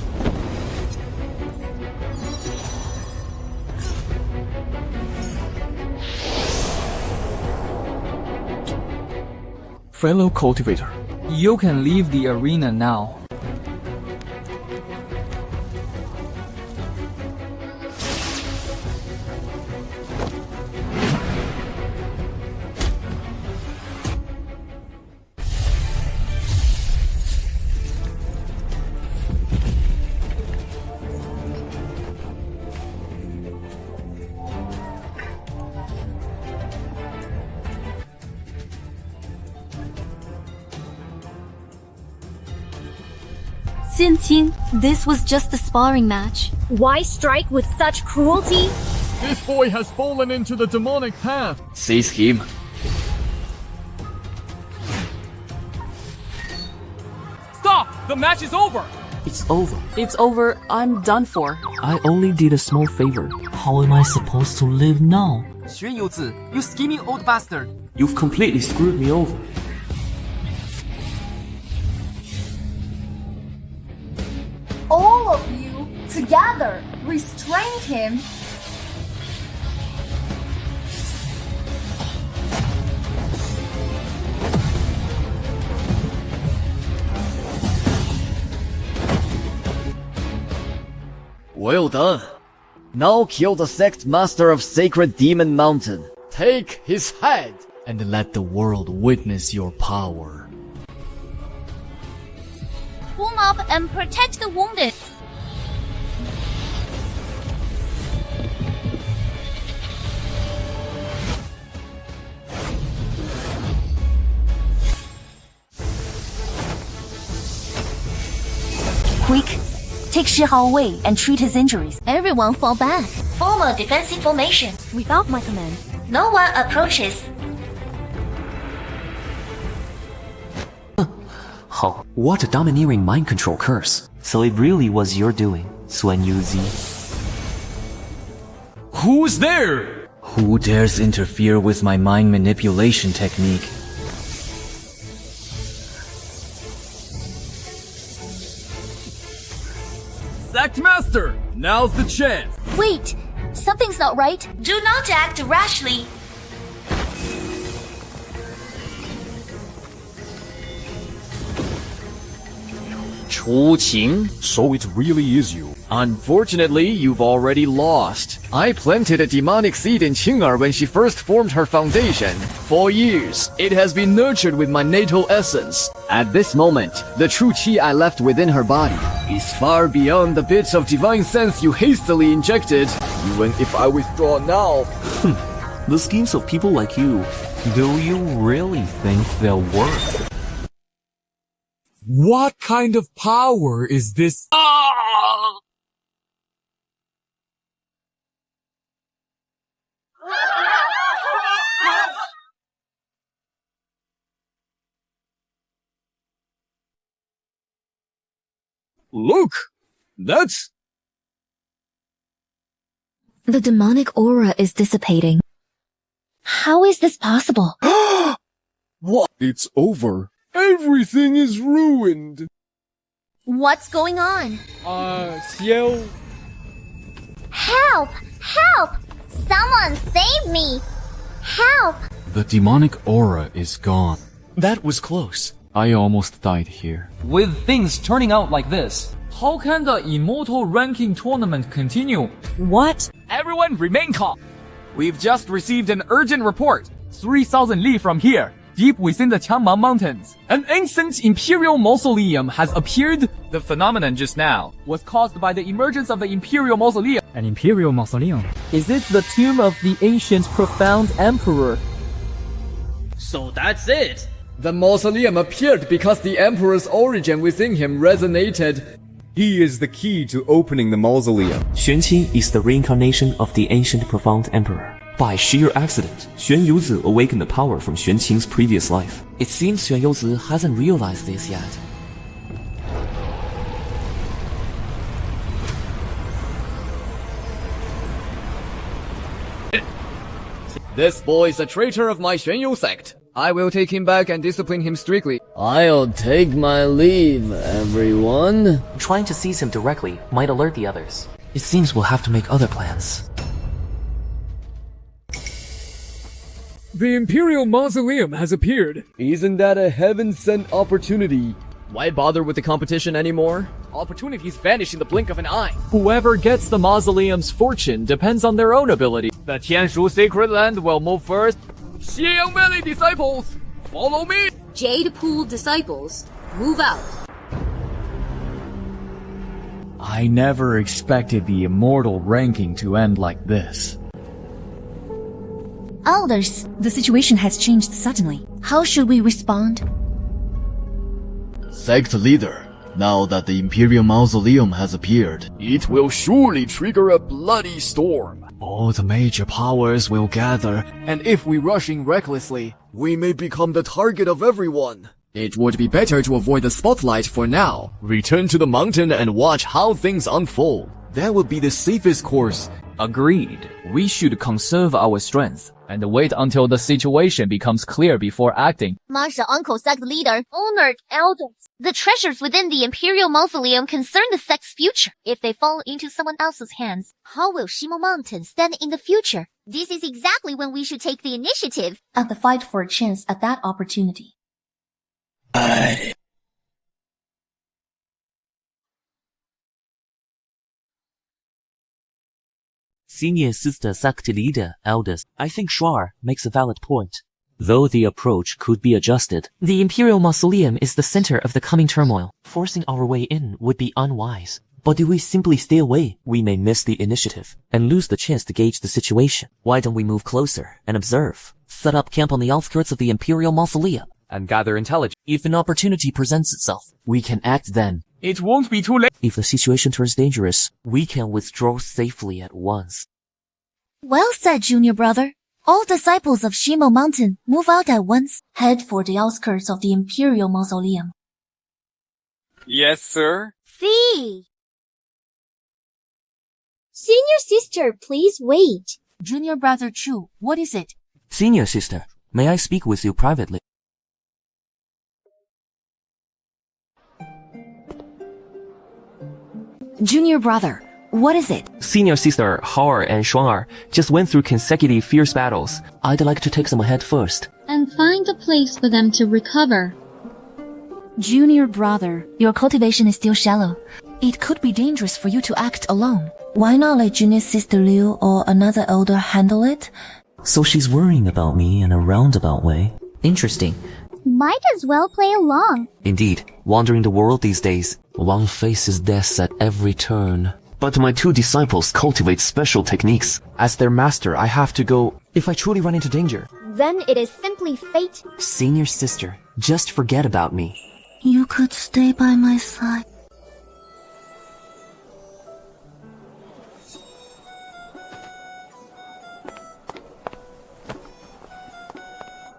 Fellow cultivator, You can leave the arena now. Xinqing, this was just a sparring match. Why strike with such cruelty? This boy has fallen into the demonic path. Seize him. The match is over! It's over. It's over. I'm done for. I only did a small favor. How am I supposed to live now? Xuan Youzi, you scheming old bastard! You've completely screwed me over. All of you, together, restrain him. Well done. Now kill the sect master of Sacred Demon Mountain. Take his head and let the world witness your power. Warm up and protect the wounded. Quick, take Shihao away and treat his injuries. Everyone fall back. Form a defensive formation. Without my command, no one approaches. Oh, what a domineering mind control curse. So it really was your doing, Xuan Yuzi. Who's there? Who dares interfere with my mind manipulation technique? Sect Master, now's the chance. Wait, something's not right. Do not act rashly. Chu Tian? So it really is you. Unfortunately, you've already lost. I planted a demonic seed in Qing'er when she first formed her foundation. For years, it has been nurtured with my natal essence. At this moment, the true qi I left within her body is far beyond the bits of divine sense you hastily injected. Even if I withdraw now... The schemes of people like you, do you really think they'll work? What kind of power is this? Look! That's... The demonic aura is dissipating. How is this possible? What? It's over. Everything is ruined. What's going on? Xiao. Help! Help! Someone save me! Help! The demonic aura is gone. That was close. I almost died here. With things turning out like this, how can the immortal ranking tournament continue? What? Everyone remain calm. We've just received an urgent report. 3,000 li from here, deep within the Qiangmang Mountains, an ancient imperial mausoleum has appeared. The phenomenon just now was caused by the emergence of the imperial mausoleum. An imperial mausoleum? Is it the tomb of the ancient profound emperor? So that's it. The mausoleum appeared because the emperor's origin within him resonated. He is the key to opening the mausoleum. Xuanqing is the reincarnation of the ancient profound emperor. By sheer accident, Xuan Youzi awakened the power from Xuanqing's previous life. It seems Xuan Youzi hasn't realized this yet. This boy is a traitor of my Xuanyu sect. I will take him back and discipline him strictly. I'll take my leave, everyone. Trying to seize him directly might alert the others. It seems we'll have to make other plans. The Imperial Mausoleum has appeared. Isn't that a heaven-sent opportunity? Why bother with the competition anymore? Opportunities vanish in the blink of an eye. Whoever gets the mausoleum's fortune depends on their own ability. The Tianshu Sacred Land will move first. Xiang Valley disciples, follow me! Jade Pool disciples, move out. I never expected the immortal ranking to end like this. Elders, the situation has changed suddenly. How should we respond? Sect leader, now that the Imperial Mausoleum has appeared, it will surely trigger a bloody storm. All the major powers will gather, and if we rush in recklessly, we may become the target of everyone. It would be better to avoid the spotlight for now. Return to the mountain and watch how things unfold. That would be the safest course. Agreed. We should conserve our strength and wait until the situation becomes clear before acting. Martial uncle sect leader, honored elders. The treasures within the Imperial Mausoleum concern the sect's future. If they fall into someone else's hands, how will Shimo Mountain stand in the future? This is exactly when we should take the initiative. And the fight for a chance at that opportunity. Senior Sister Sect Leader, Elders, I think Shuar makes a valid point. Though the approach could be adjusted, the Imperial Mausoleum is the center of the coming turmoil. Forcing our way in would be unwise. But if we simply stay away, we may miss the initiative and lose the chance to gauge the situation. Why don't we move closer and observe? Set up camp on the outskirts of the Imperial Mausoleum and gather intelligence. If an opportunity presents itself, we can act then. It won't be too late. If the situation turns dangerous, we can withdraw safely at once. Well said, junior brother. All disciples of Shimo Mountain, move out at once. Head for the outskirts of the Imperial Mausoleum. Yes, sir. See. Senior sister, please wait. Junior brother Chu, what is it? Senior sister, may I speak with you privately? Junior brother, what is it? Senior sister Hauer and Shuar just went through consecutive fierce battles. I'd like to take them ahead first. And find a place for them to recover. Junior brother, your cultivation is still shallow. It could be dangerous for you to act alone. Why not let junior sister Liu or another elder handle it? So she's worrying about me in a roundabout way. Interesting. Might as well play along. Indeed, wandering the world these days, one faces death at every turn. But my two disciples cultivate special techniques. As their master, I have to go if I truly run into danger. Then it is simply fate. Senior sister, just forget about me. You could stay by my side.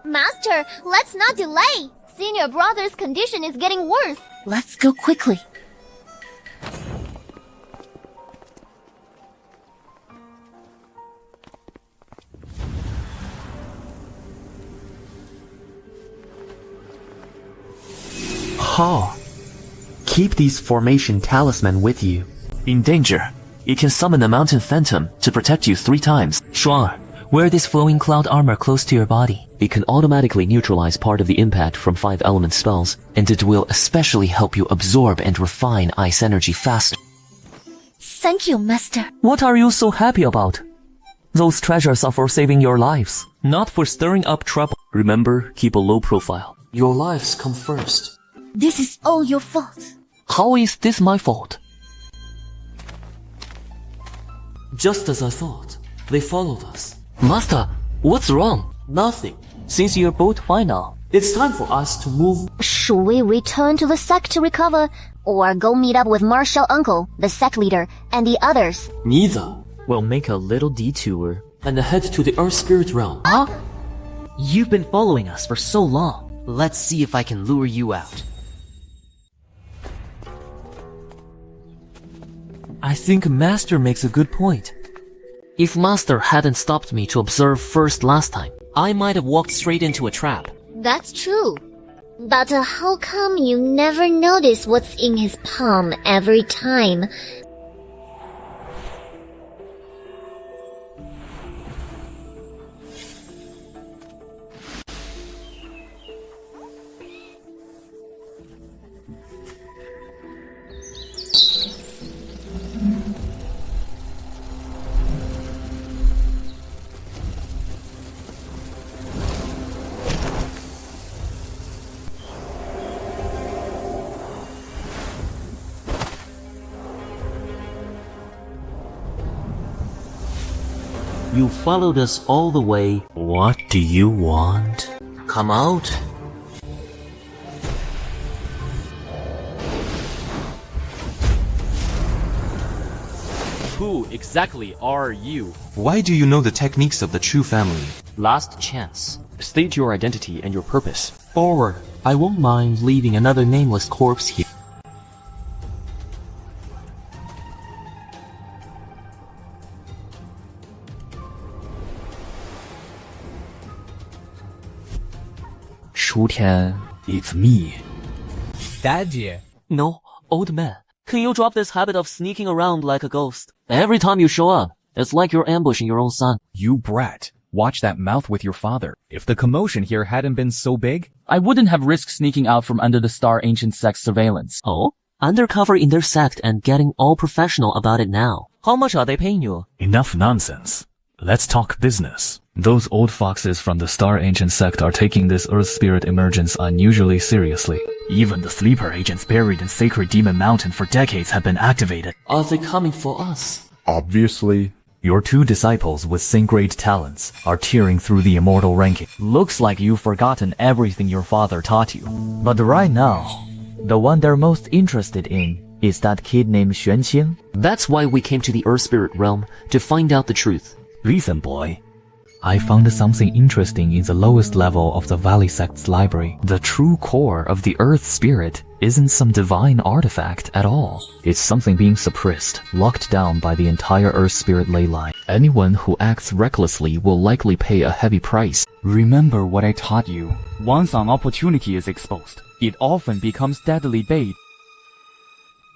Master, let's not delay. Senior brother's condition is getting worse. Let's go quickly. Ha! Keep these formation talisman with you. In danger, you can summon the mountain phantom to protect you 3 times. Shuar, wear this flowing cloud armor close to your body. It can automatically neutralize part of the impact from 5 element spells, and it will especially help you absorb and refine ice energy faster. Thank you, master. What are you so happy about? Those treasures are for saving your lives, not for stirring up trouble. Remember, keep a low profile. Your lives come first. This is all your fault. How is this my fault? Just as I thought, they followed us. Master, what's wrong? Nothing. Since you're both fine now, It's time for us to move. Should we return to the sect to recover, or go meet up with Martial Uncle, the sect leader, and the others? Neither. We'll make a little detour and head to the Earth Spirit Realm. Huh? You've been following us for so long. Let's see if I can lure you out. I think Master makes a good point. If Master hadn't stopped me to observe first last time, I might have walked straight into a trap. That's true. But how come you never notice what's in his palm every time? You followed us all the way. What do you want? Come out. Who exactly are you? Why do you know the techniques of the Chu family? Last chance. State your identity and your purpose. Forward. I won't mind leaving another nameless corpse here. Chu Tian, it's me. Daddy. No, old man. Can you drop this habit of sneaking around like a ghost? Every time you show up, it's like you're ambushing your own son. You brat. Watch that mouth with your father. If the commotion here hadn't been so big, I wouldn't have risked sneaking out from under the Star Ancient Sect's surveillance. Oh? Undercover in their sect and getting all professional about it now. How much are they paying you? Enough nonsense. Let's talk business. Those old foxes from the Star Ancient Sect are taking this Earth Spirit emergence unusually seriously. Even the sleeper agents buried in Sacred Demon Mountain for decades have been activated. Are they coming for us? Obviously. Your two disciples with same-grade talents are tearing through the immortal ranking. Looks like you've forgotten everything your father taught you. But right now, the one they're most interested in is that kid named xianxia. That's why we came to the Earth Spirit realm, to find out the truth. Listen, boy. I found something interesting in the lowest level of the Valley Sect's library. The true core of the Earth Spirit isn't some divine artifact at all. It's something being suppressed, locked down by the entire Earth Spirit ley line. Anyone who acts recklessly will likely pay a heavy price. Remember what I taught you. Once an opportunity is exposed, it often becomes deadly bait.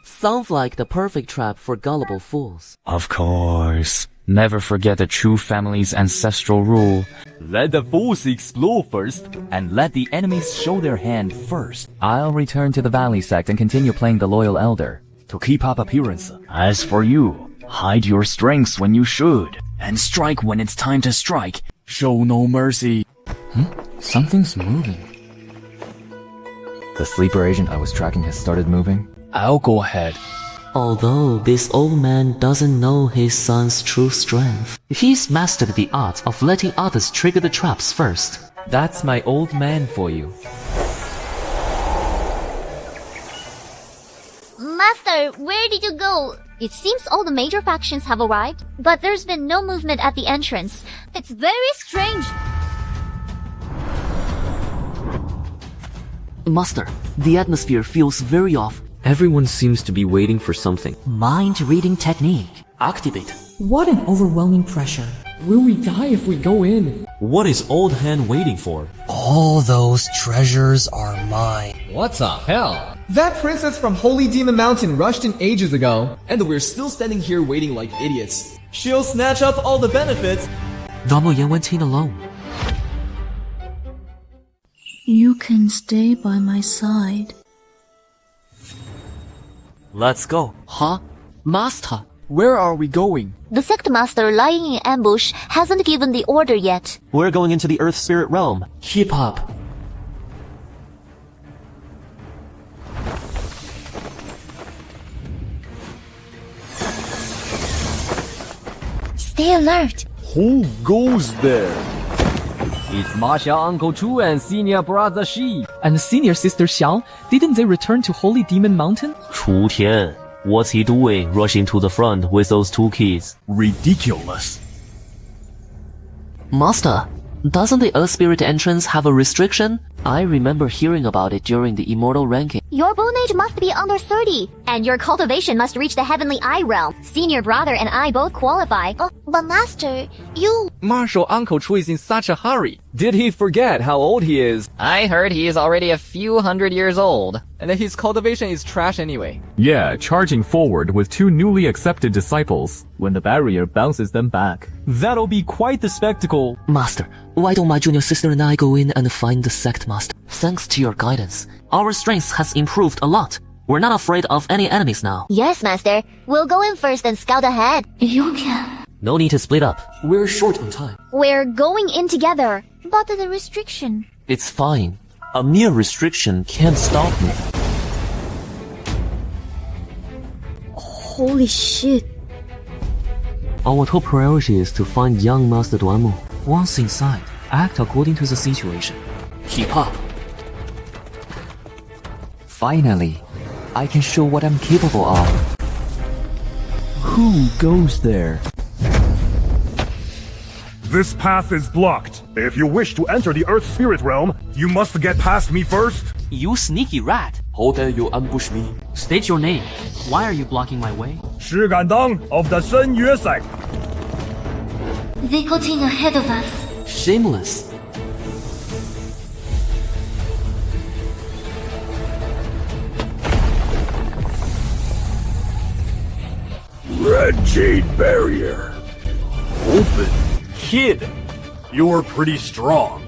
Sounds like the perfect trap for gullible fools. Of course. Never forget the Chu family's ancestral rule. Let the fools explore first, and let the enemies show their hand first. I'll return to the Valley Sect and continue playing the Loyal Elder, to keep up appearance. As for you, hide your strengths when you should, and strike when it's time to strike. Show no mercy. Something's moving. The sleeper agent I was tracking has started moving. I'll go ahead. Although this old man doesn't know his son's true strength, he's mastered the art of letting others trigger the traps first. That's my old man for you. Master, where did you go? It seems all the major factions have arrived, but there's been no movement at the entrance. It's very strange. Master, the atmosphere feels very off. Everyone seems to be waiting for something. Mind-reading technique. Activate. What an overwhelming pressure. Will we die if we go in? What is Old Hand waiting for? All those treasures are mine. What the hell? That princess from Holy Demon Mountain rushed in ages ago, and we're still standing here waiting like idiots. She'll snatch up all the benefits. Yan went in alone. You can stay by my side. Let's go. Huh? Master, where are we going? The sect master lying in ambush hasn't given the order yet. We're going into the Earth Spirit realm. Keep up. Stay alert. Who goes there? It's Masha Uncle Chu and senior brother Shi. And senior sister Xiang. Didn't they return to Holy Demon Mountain? Chu Tian. What's he doing rushing to the front with those two kids? Ridiculous. Master, doesn't the Earth Spirit entrance have a restriction? I remember hearing about it during the Immortal ranking. Your bone age must be under 30, and your cultivation must reach the Heavenly Eye realm. Senior brother and I both qualify. Oh, but Master, you... Marshal Uncle Chu is in such a hurry. Did he forget how old he is? I heard he is already a few hundred years old. And that his cultivation is trash anyway. Yeah, charging forward with two newly accepted disciples when the barrier bounces them back. That'll be quite the spectacle. Master, why don't my junior sister and I go in and find the sect master? Thanks to your guidance, our strength has improved a lot. We're not afraid of any enemies now. Yes, Master. We'll go in first and scout ahead. You can. No need to split up. We're short on time. We're going in together. But the restriction... It's fine. A mere restriction can't stop me. Holy shit. Our top priority is to find young Master Duanmu. Once inside, act according to the situation. Keep up. Finally, I can show what I'm capable of. Who goes there? This path is blocked. If you wish to enter the Earth Spirit realm, you must get past me first. You sneaky rat! How dare you ambush me? State your name. Why are you blocking my way? 石敢当 of the 深约 sect. They got in ahead of us. Shameless. Red Jade Barrier. Open. Kid, you're pretty strong.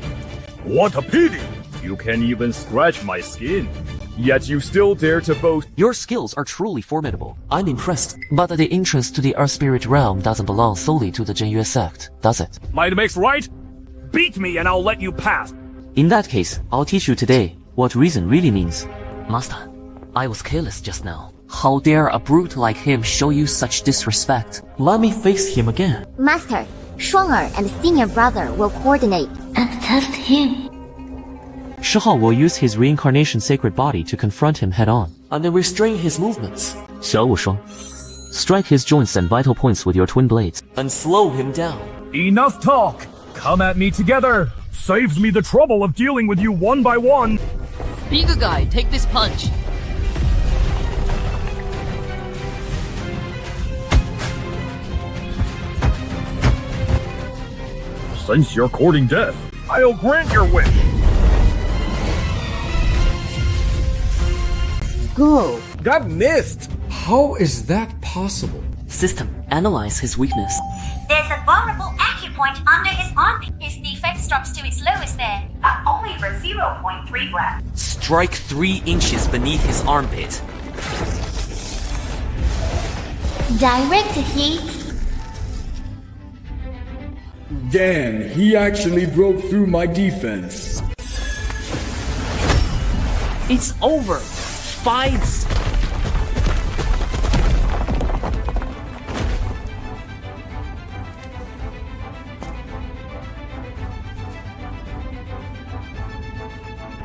What a pity. You can't even scratch my skin. Yet you still dare to boast. Your skills are truly formidable. I'm impressed. But the entrance to the Earth Spirit realm doesn't belong solely to the Zhenyue sect, does it? Might makes right? Beat me and I'll let you pass. In that case, I'll teach you today what reason really means. Master, I was careless just now. How dare a brute like him show you such disrespect? Let me face him again. Master, Shuang'er and senior brother will coordinate and test him. Shihao will use his reincarnation sacred body to confront him head-on, and then restrain his movements. Xiao Wushuang, strike his joints and vital points with your twin blades, and slow him down. Enough talk! Come at me together! Saves me the trouble of dealing with you one by one! Bigger guy, take this punch! Since you're courting death, I'll grant your wish! Go! That missed! How is that possible? System, analyze his weakness. There's a vulnerable acupoint under his armpit. His defect drops to its lowest there. Only for 0.3 grams. Strike 3 inches beneath his armpit. Direct heat. Damn, he actually broke through my defense. It's over. Fights.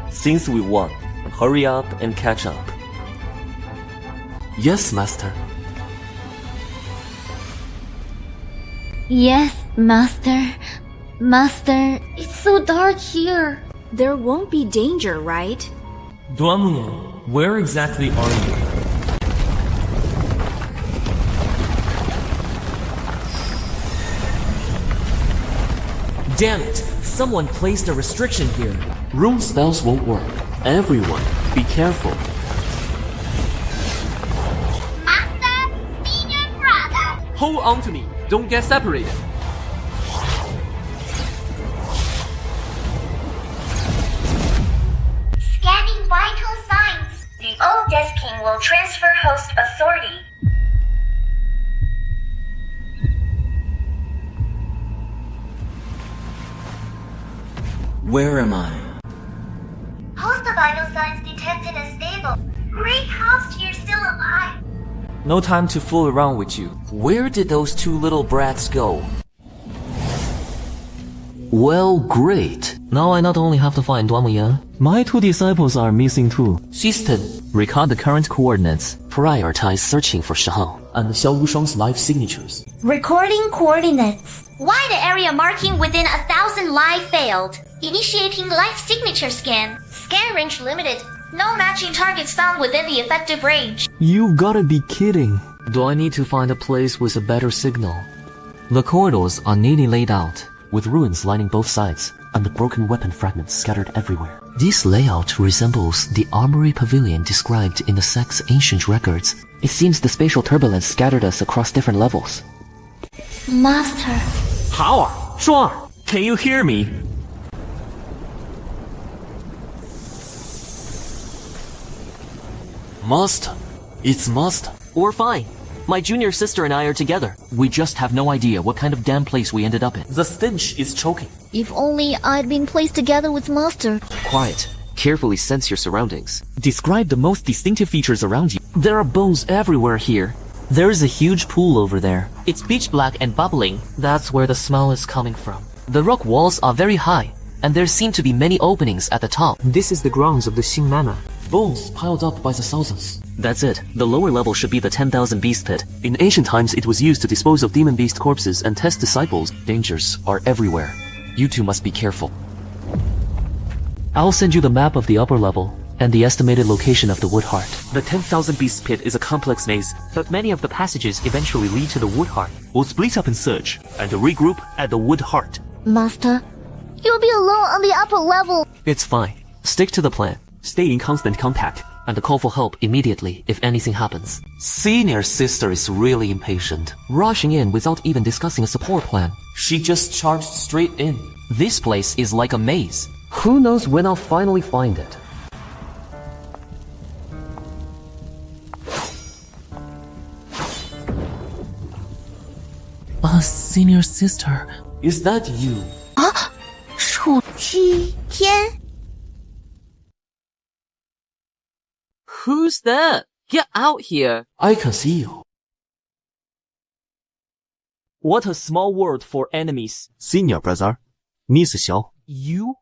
Since we won, hurry up and catch up. Yes, Master. Yes, Master. Master, it's so dark here. There won't be danger, right? Duamuyan, where exactly are you? Damn it! Someone placed a restriction here. Rune spells won't work. Everyone, be careful. Master, senior brother. Hold on to me. Don't get separated. Scanning vital signs. The old Death King will transfer host authority. Where am I? Host vital signs detected as stable. Great host, you're still alive. No time to fool around with you. Where did those 2 little brats go? Well, great. Now I not only have to find Duamuyan. My 2 disciples are missing too. System, record the current coordinates. Prioritize searching for Shihao and Xiao Wushuang's life signatures. Recording coordinates. Wide area marking within 1,000 live failed. Initiating life signature scan. Scan range limited. No matching targets found within the effective range. You've gotta be kidding. Do I need to find a place with a better signal? The corridors are neatly laid out, with ruins lining both sides, and the broken weapon fragments scattered everywhere. This layout resembles the armory pavilion described in the sect's ancient records. It seems the spatial turbulence scattered us across different levels. Master. How? Shuang, can you hear me? Master. It's Master. We're fine. My junior sister and I are together. We just have no idea what kind of damn place we ended up in. The stench is choking. If only I'd been placed together with Master. Quiet. Carefully sense your surroundings. Describe the most distinctive features around you. There are bones everywhere here. There is a huge pool over there. It's pitch black and bubbling. That's where the smell is coming from. The rock walls are very high, and there seem to be many openings at the top. This is the grounds of the Xing Manor. Bones piled up by the thousands. That's it. The lower level should be the 10,000 Beast Pit. In ancient times, it was used to dispose of demon beast corpses and test disciples. Dangers are everywhere. You two must be careful. I'll send you the map of the upper level. and the estimated location of the Wood Heart. The 10,000 Beast Pit is a complex maze, but many of the passages eventually lead to the Wood Heart. We'll split up and search, and regroup at the Wood Heart. Master, you'll be alone on the upper level. It's fine. Stick to the plan. Stay in constant contact. And call for help immediately if anything happens. Senior sister is really impatient. Rushing in without even discussing a support plan. She just charged straight in. This place is like a maze. Who knows when I'll finally find it? Senior sister. Is that you? Chu Tian. Who's that? Get out here. I can see you. What a small world for enemies. Senior brother, Miss Xiao. You?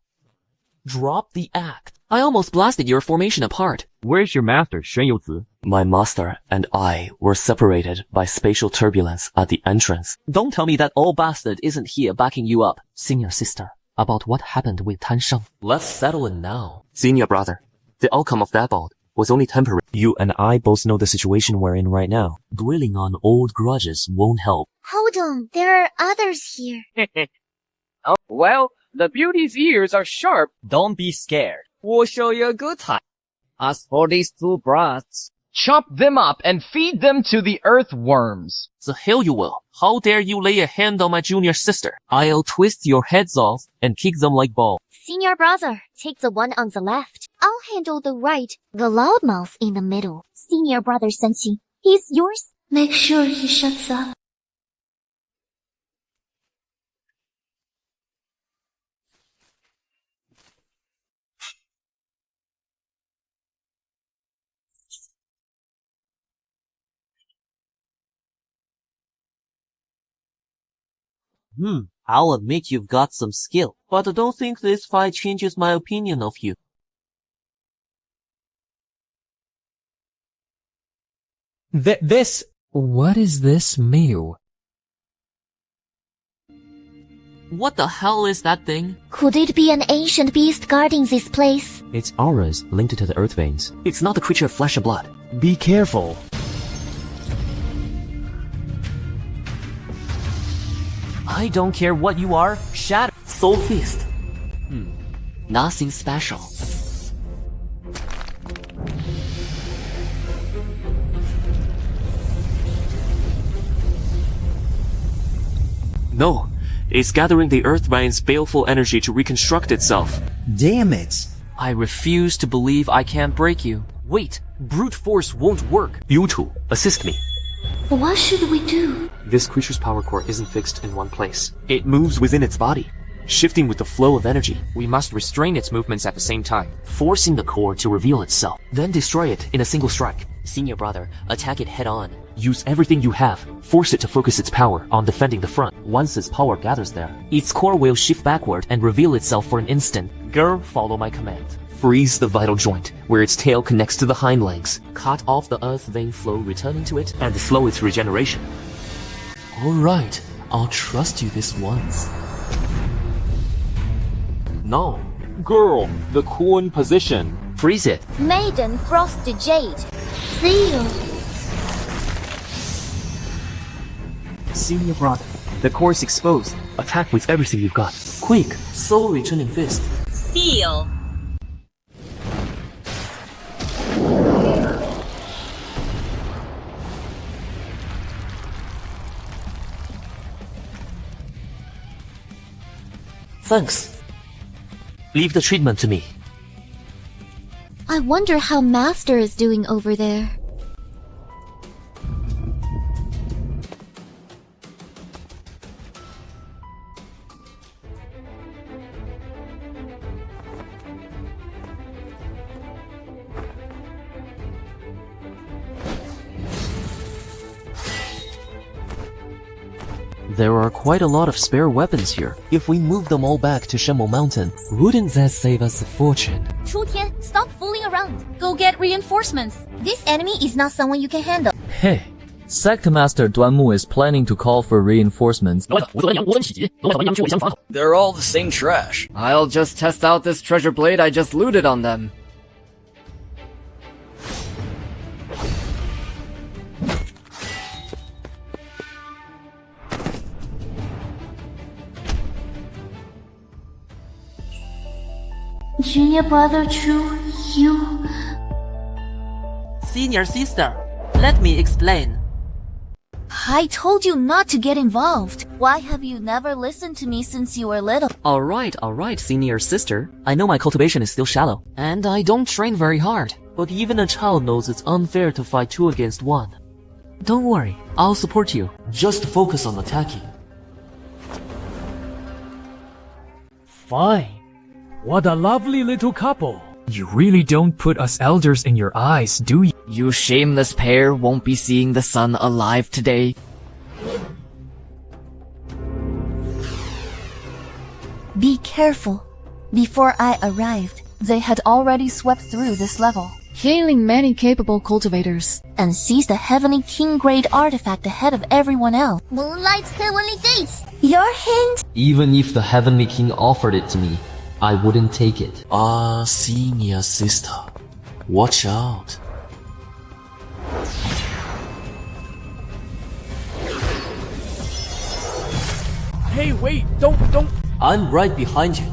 Drop the act. I almost blasted your formation apart. Where's your master, Xuanxia? My master and I were separated by spatial turbulence at the entrance. Don't tell me that old bastard isn't here backing you up. Senior sister, about what happened with Tan Sheng. Let's settle it now. Senior brother, the outcome of that bout was only temporary. You and I both know the situation we're in right now. Dwelling on old grudges won't help. Hold on, there are others here. Oh, well, the beauty's ears are sharp. Don't be scared. We'll show you a good time. As for these two brats, chop them up and feed them to the earthworms. The hell you will. How dare you lay a hand on my junior sister? I'll twist your heads off and kick them like balls. Senior brother, take the one on the left. I'll handle the right, the loudmouth in the middle. Senior brother Senqing, he's yours. Make sure he shuts up. I'll admit you've got some skill, but I don't think this fight changes my opinion of you. What is this meal? What the hell is that thing? Could it be an ancient beast guarding this place? Its auras linked to the earth veins. It's not a creature of flesh and blood. Be careful. I don't care what you are, Shadow. Soul Feast. Nothing special. No, it's gathering the Earth Vine's baleful energy to reconstruct itself. Damn it. I refuse to believe I can't break you. Wait, brute force won't work. You two, assist me. What should we do? This creature's power core isn't fixed in one place. It moves within its body, shifting with the flow of energy. We must restrain its movements at the same time, forcing the core to reveal itself, then destroy it in a single strike. Senior brother, attack it head on. Use everything you have. Force it to focus its power on defending the front. Once its power gathers there, Its core will shift backward and reveal itself for an instant. girl, follow my command. Freeze the vital joint, where its tail connects to the hind legs. Cut off the earth vein flow returning to it, And slow its regeneration. Alright, I'll trust you this once. Now, girl, the Kuan position. freeze it. Maiden Frost Jade. Seal. Senior brother, the core's exposed. Attack with everything you've got. Quick, Soul Returning Fist. Seal. Thanks. Leave the treatment to me. I wonder how Master is doing over there. There are quite a lot of spare weapons here. If we move them all back to Shenmou Mountain, Wouldn't that save us a fortune? Chu Tian, stop fooling around. Go get reinforcements. This enemy is not someone you can handle. Hey, Sect Master Duanmu is planning to call for reinforcements. They're all the same trash. I'll just test out this treasure blade I just looted on them. Junior brother Chu, you... Senior sister, let me explain. I told you not to get involved. Why have you never listened to me since you were little? Alright, senior sister. I know my cultivation is still shallow, and I don't train very hard. But even a child knows it's unfair to fight 2 against 1. Don't worry, I'll support you. Just focus on attacking. Fine. What a lovely little couple. You really don't put us elders in your eyes, do you? You shameless pair won't be seeing the sun alive today. Be careful. Before I arrived, they had already swept through this level, killing many capable cultivators, and seized the Heavenly King grade artifact ahead of everyone else. Moonlight's Heavenly Gates. Your hint? Even if the Heavenly King offered it to me, I wouldn't take it. Senior sister. Watch out. Hey, wait, don't. I'm right behind you.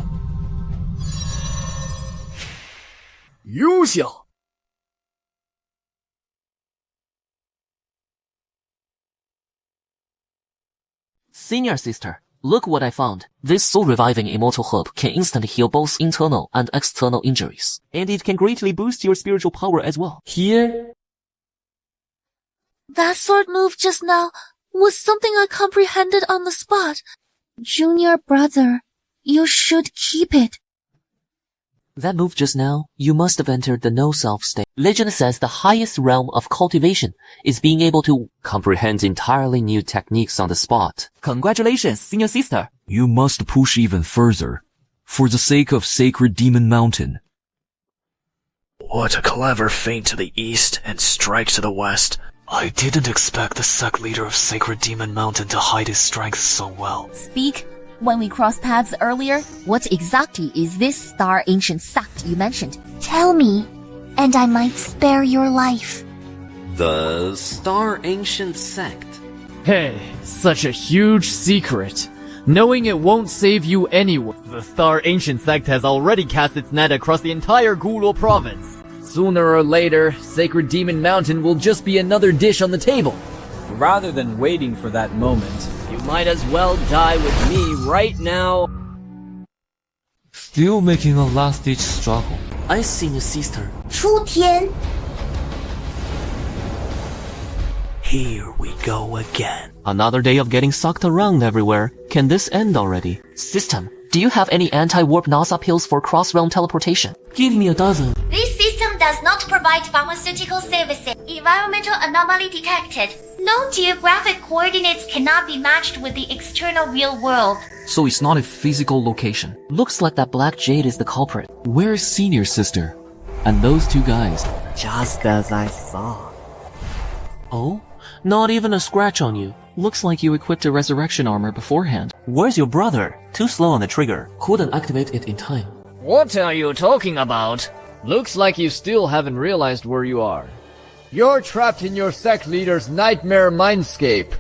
Xianxia. Senior sister, look what I found. This soul-reviving immortal herb can instantly heal both internal and external injuries. And it can greatly boost your spiritual power as well. Here... That sword move just now was something I comprehended on the spot. Junior brother, you should keep it. That move just now, you must have entered the no-self state. Legend says the highest realm of cultivation is being able to comprehend entirely new techniques on the spot. Congratulations, senior sister. You must push even further, for the sake of Sacred Demon Mountain. What a clever feint to the east and strike to the west. I didn't expect the sect leader of Sacred Demon Mountain to hide his strength so well. Speak. When we crossed paths earlier, what exactly is this Star Ancient sect you mentioned? Tell me, and I might spare your life. The Star Ancient sect. Hey, such a huge secret. Knowing it won't save you anyway. The Star Ancient sect has already cast its net across the entire Gulo province. Sooner or later, Sacred Demon Mountain will just be another dish on the table. Rather than waiting for that moment, you might as well die with me right now. Still making a last-ditch struggle. I seen your sister. Chu Tian. Here we go again. Another day of getting sucked around everywhere. Can this end already? System, do you have any anti-warp NASA pills for cross-realm teleportation? Give me a dozen. This system does not provide pharmaceutical services. Environmental anomaly detected. No geographic coordinates cannot be matched with the external real world. So it's not a physical location. Looks like that black jade is the culprit. Where's senior sister? And those 2 guys? Just as I saw. Oh? Not even a scratch on you. Looks like you equipped a resurrection armor beforehand. Where's your brother? Too slow on the trigger. Couldn't activate it in time. What are you talking about? Looks like you still haven't realized where you are. You're trapped in your sect leader's nightmare mindscape.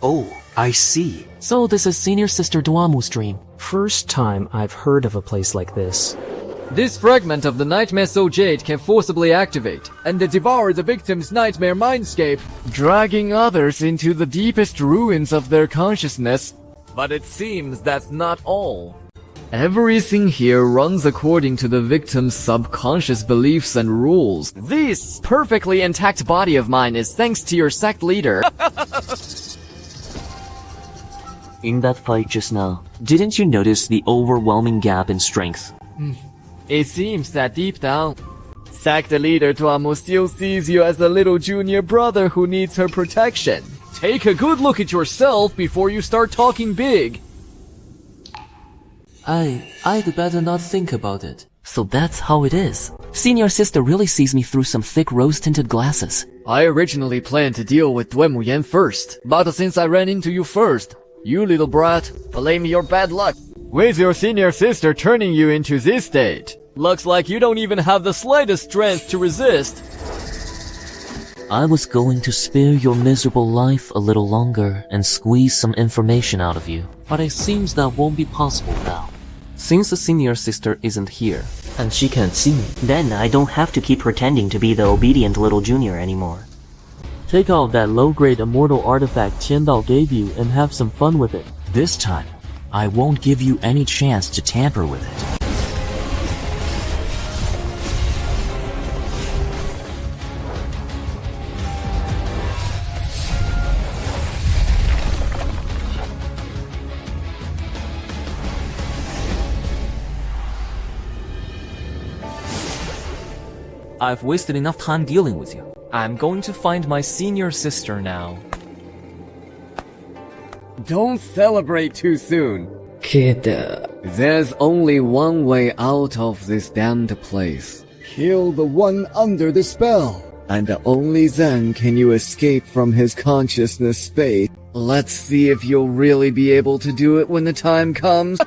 Oh, I see. So this is Senior Sister Duamu's dream. First time I've heard of a place like this. This fragment of the Nightmare Soul Jade can forcibly activate and devour the victim's nightmare mindscape, dragging others into the deepest ruins of their consciousness. But it seems that's not all. Everything here runs according to the victim's subconscious beliefs and rules. This perfectly intact body of mine is thanks to your sect leader. In that fight just now, didn't you notice the overwhelming gap in strength? It seems that deep down, sect leader Duamu still sees you as a little junior brother who needs her protection. Take a good look at yourself before you start talking big. I'd better not think about it. So that's how it is. Senior sister really sees me through some thick rose-tinted glasses. I originally planned to deal with Yen first, but since I ran into you first, you little brat, blame your bad luck. With your senior sister turning you into this state, looks like you don't even have the slightest strength to resist. I was going to spare your miserable life a little longer and squeeze some information out of you, but it seems that won't be possible now. Since the senior sister isn't here, and she can't see me. Then I don't have to keep pretending to be the obedient little junior anymore. Take out that low-grade immortal artifact Tiandao gave you and have some fun with it. This time, I won't give you any chance to tamper with it. I've wasted enough time dealing with you. I'm going to find my senior sister now. Don't celebrate too soon. Kid, There's only one way out of this damned place. Kill the one under the spell. And only then can you escape from his consciousness space. Let's see if you'll really be able to do it when the time comes.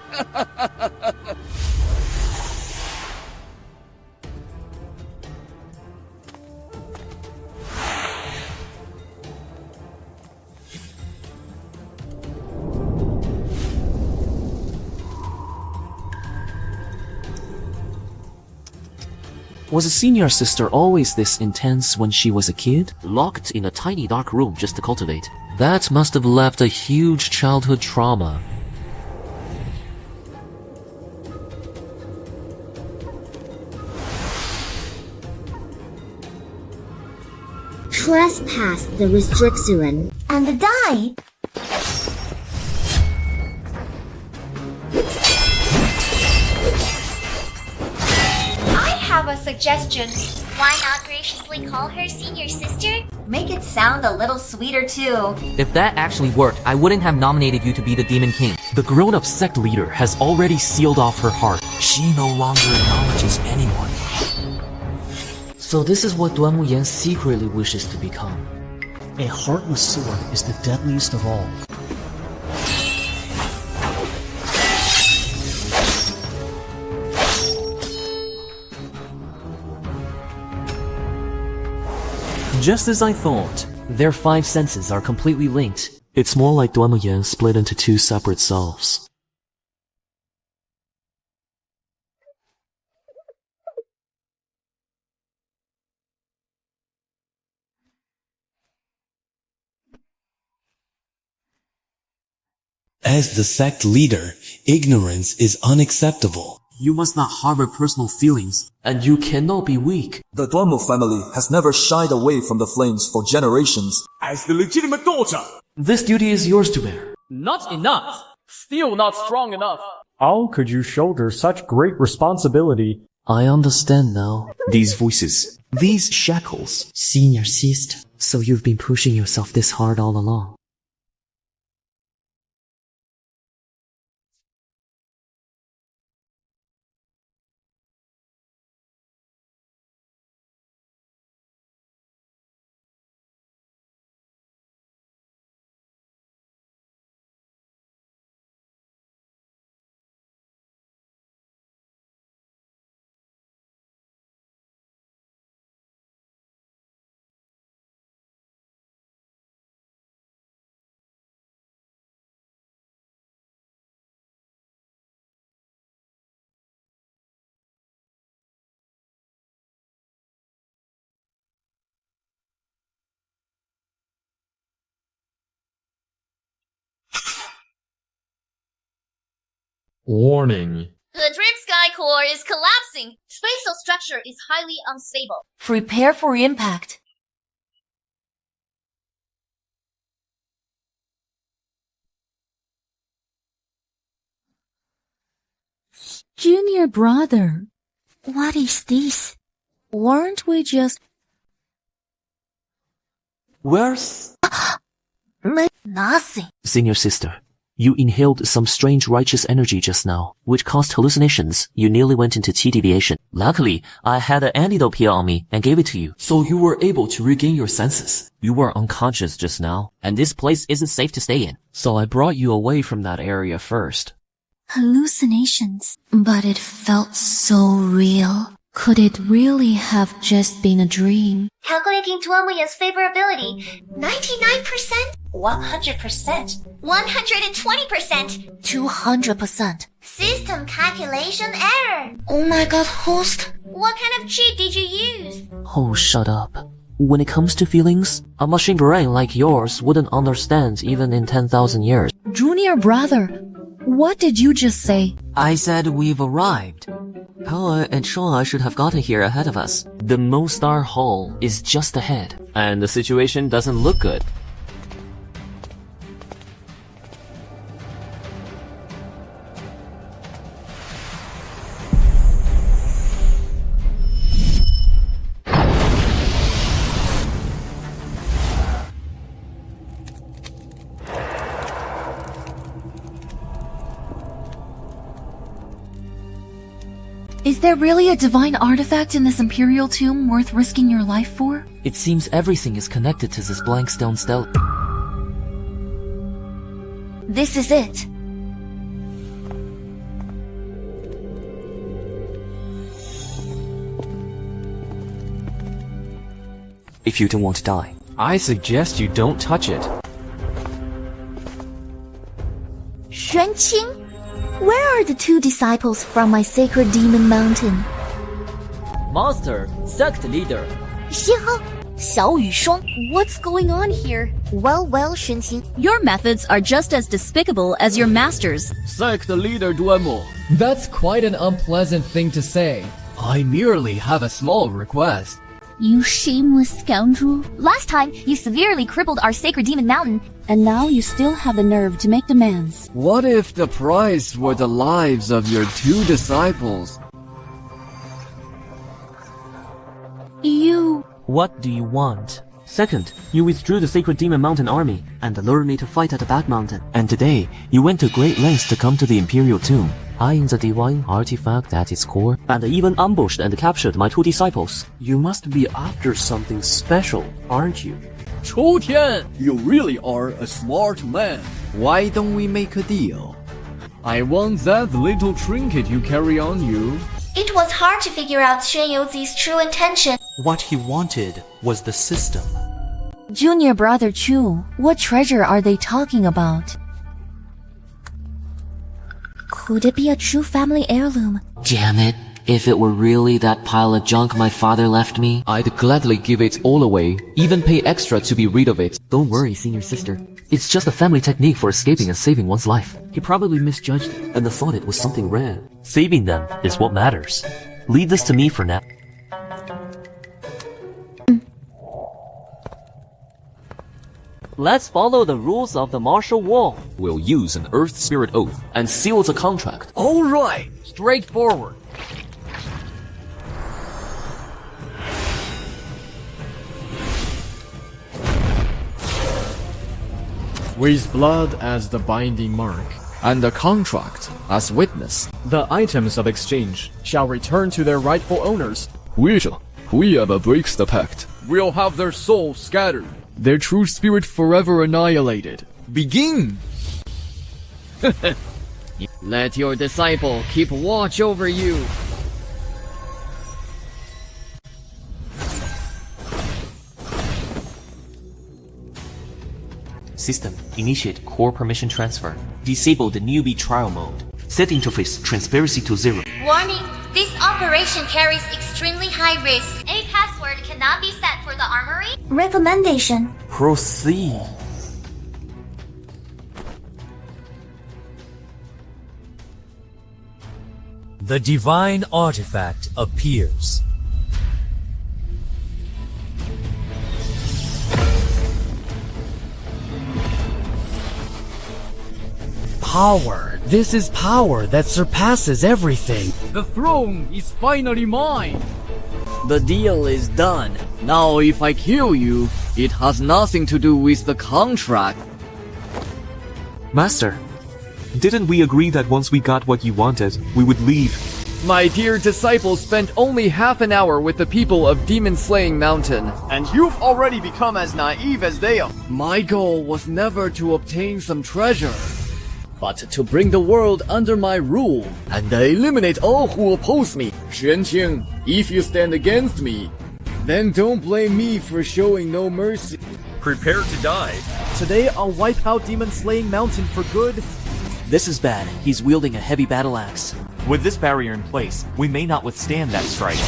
Was a senior sister always this intense when she was a kid? Locked in a tiny dark room just to cultivate. That must have left a huge childhood trauma. Trespass the restriction. And die! I have a suggestion. Why not graciously call her senior sister? Make it sound a little sweeter too. If that actually worked, I wouldn't have nominated you to be the Demon King. The grown-up sect leader has already sealed off her heart. She no longer acknowledges anyone. So this is what Duan secretly wishes to become. A heartless sword is the deadliest of all. Just as I thought, their 5 senses are completely linked. It's more like Duan split into 2 separate selves. As the sect leader, ignorance is unacceptable. You must not harbor personal feelings, and you cannot be weak. The Duanmu family has never shied away from the flames for generations. As the legitimate daughter, this duty is yours to bear. Not enough. Still not strong enough. How could you shoulder such great responsibility? I understand now. These voices, these shackles. Senior sister, so you've been pushing yourself this hard all along. Warning. The Dream Sky Core is collapsing. Spatial structure is highly unstable. Prepare for impact. Junior brother, what is this? Weren't we just... Where's... Nothing. Senior sister, you inhaled some strange righteous energy just now, which caused hallucinations. You nearly went into Qi deviation. Luckily, I had an antidote here on me and gave it to you, so you were able to regain your senses. You were unconscious just now, and this place isn't safe to stay in. So I brought you away from that area first. Hallucinations. But it felt so real. Could it really have just been a dream? Calculating Duanmu's favorability. 99%? 100%. 120%. 200%. System calculation error. Oh my god, host. What kind of cheat did you use? Oh, shut up. When it comes to feelings, a machine brain like yours wouldn't understand even in 10,000 years. Junior brother, what did you just say? I said we've arrived. Paula and Shaw should have gotten here ahead of us. The Mo Star Hall is just ahead, and the situation doesn't look good. Is there really a divine artifact in this Imperial tomb worth risking your life for? It seems everything is connected to this blank stone stele. This is it. If you don't want to die, I suggest you don't touch it. Xuanqing? Where are the two disciples from my sacred demon mountain? Master, sect leader. Xiao Yushuang, what's going on here? Well, Xuanqing. Your methods are just as despicable as your master's. Sect leader Duemo. That's quite an unpleasant thing to say. I merely have a small request. You shameless scoundrel. Last time, you severely crippled our sacred demon mountain. And now you still have the nerve to make demands. What if the price were the lives of your two disciples? What do you want? Second, you withdrew the Sacred Demon Mountain army and lured me to fight at the Back Mountain. and today you went to great lengths to come to the Imperial tomb. Eyeing the divine artifact at its core, and even ambushed and captured my two disciples. You must be after something special, aren't you? Chu Tian, you really are a smart man. Why don't we make a deal? I want that little trinket you carry on you. It was hard to figure out Xuan Youzi's true intention. What he wanted was the system. Junior brother Chu, what treasure are they talking about? Could it be a true family heirloom? Damn it. If it were really that pile of junk my father left me, I'd gladly give it all away, even pay extra to be rid of it. Don't worry, senior sister. It's just a family technique for escaping and saving one's life. He probably misjudged it and thought it was something rare. Saving them is what matters. Leave this to me for now. Let's follow the rules of the martial wall. We'll use an Earth Spirit Oath and seal the contract. All right, straightforward. With blood as the binding mark, and the contract as witness, The items of exchange shall return to their rightful owners. whoever breaks the pact, We'll have their souls scattered. their true spirit forever annihilated. Begin! Let your disciple keep watch over you. System, initiate core permission transfer. Disable the newbie trial mode. Set interface transparency to 0. Warning, this operation carries extremely high risk. Any password cannot be set for the armory. Recommendation. Proceed. The divine artifact appears. Power. This is power that surpasses everything. The throne is finally mine. The deal is done. Now if I kill you, it has nothing to do with the contract. Master, didn't we agree that once we got what you wanted, we would leave? My dear disciple spent only half an hour with the people of Demon Slaying Mountain, And you've already become as naive as they are. my goal was never to obtain some treasure, but to bring the world under my rule and eliminate all who oppose me. Xuanqing, if you stand against me, then don't blame me for showing no mercy. Prepare to die. Today I'll wipe out Demon Slaying Mountain for good. This is bad. He's wielding a heavy battle axe. With this barrier in place, we may not withstand that strike.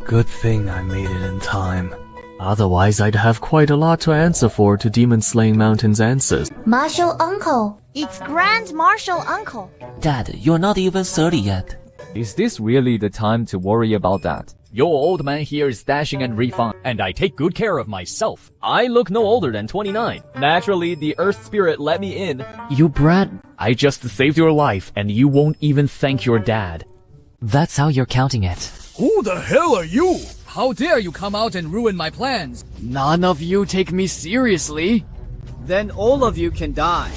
Good thing I made it in time. Otherwise, I'd have quite a lot to answer for to Demon Slaying Mountain's ancestors. Marshal Uncle. It's Grand Marshal Uncle. Dad, you're not even 30 yet. Is this really the time to worry about that? Your old man here is dashing and refined, and I take good care of myself. I look no older than 29. Naturally, the Earth Spirit let me in. You brat. I just saved your life, and you won't even thank your dad. That's how you're counting it. Who the hell are you? How dare you come out and ruin my plans? None of you take me seriously. Then all of you can die.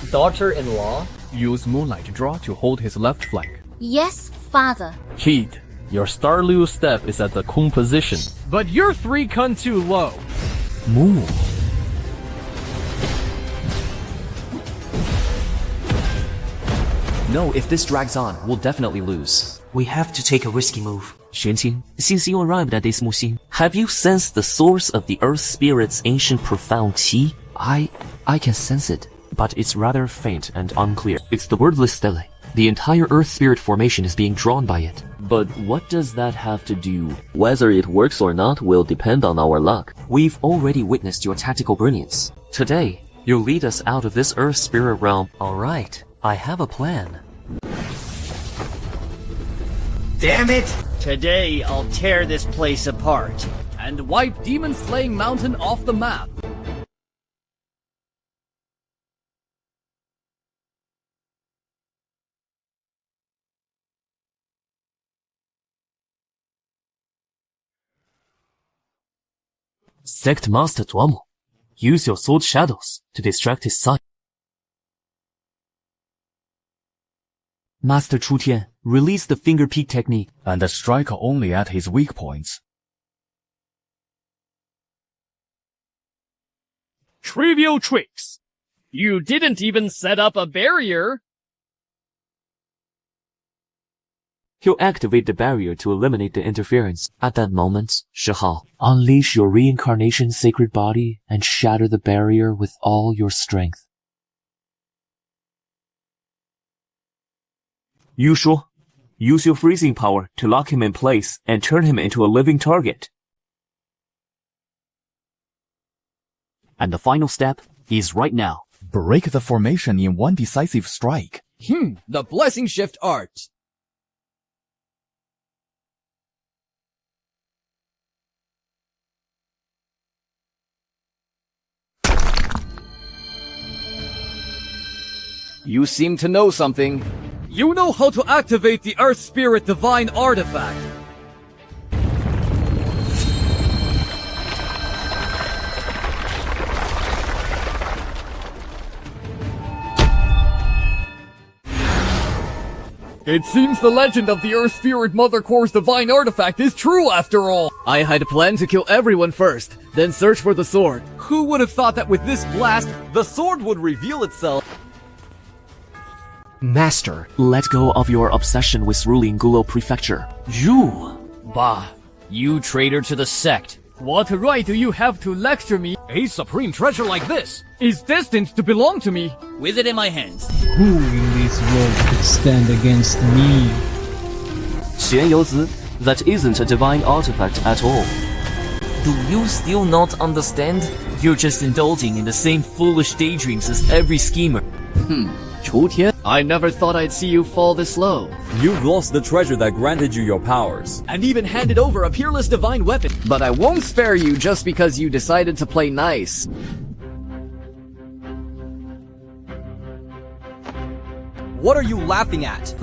Daughter-in-law? Use Moonlight Draw to hold his left flank. Yes, father. Kid, your Starliu step is at the Kung position. But you're 3 kun too low. Move. No, if this drags on, we'll definitely lose. We have to take a risky move. Xuanqing, since you arrived at this Muxin, have you sensed the source of the Earth Spirit's ancient profound qi? I can sense it, but it's rather faint and unclear. It's the wordless stele. The entire Earth Spirit formation is being drawn by it. But what does that have to do? Whether it works or not will depend on our luck. We've already witnessed your tactical brilliance. Today, you'll lead us out of this Earth Spirit realm. Alright, I have a plan. Damn it! Today I'll tear this place apart. And wipe Demon Slaying Mountain off the map. Sect Master Duomo, use your sword shadows to distract his sight. Master Chu Tian, release the finger peek technique. And strike only at his weak points. Trivial tricks. You didn't even set up a barrier. He'll activate the barrier to eliminate the interference. At that moment, Shihao, unleash your reincarnation sacred body and shatter the barrier with all your strength. Yushuo, use your freezing power to lock him in place and turn him into a living target. And the final step is right now. Break the formation in one decisive strike. The blessing shift art. You seem to know something. You know how to activate the Earth Spirit Divine Artifact. It seems the legend of the Earth Spirit Mother Core's Divine Artifact is true after all. I had planned to kill everyone first, then search for the sword. Who would have thought that with this blast, the sword would reveal itself? Master, let go of your obsession with ruling Gulo Prefecture. You! Bah, you traitor to the sect. What right do you have to lecture me? A supreme treasure like this is destined to belong to me. With it in my hands. Who in this world could stand against me? xianxia, that isn't a divine artifact at all. Do you still not understand? You're just indulging in the same foolish daydreams as every schemer. Chu Tian, I never thought I'd see you fall this low. You've lost the treasure that granted you your powers. And even handed over a peerless divine weapon. But I won't spare you just because you decided to play nice. What are you laughing at?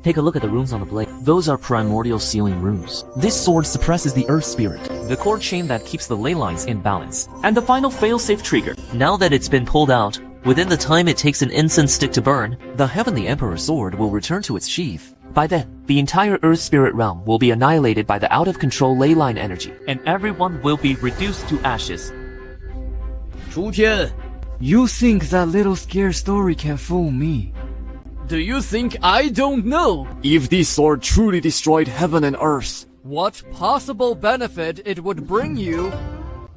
Take a look at the runes on the blade. Those are primordial sealing runes. This sword suppresses the Earth Spirit, the core chain that keeps the ley lines in balance, and the final failsafe trigger. Now that it's been pulled out, within the time it takes an incense stick to burn, the Heavenly Emperor's sword will return to its sheath. By then, the entire Earth Spirit realm will be annihilated by the out-of-control ley line energy, and everyone will be reduced to ashes. Chu Tian, you think that little scare story can fool me? Do you think I don't know? If this sword truly destroyed heaven and earth, what possible benefit it would bring you?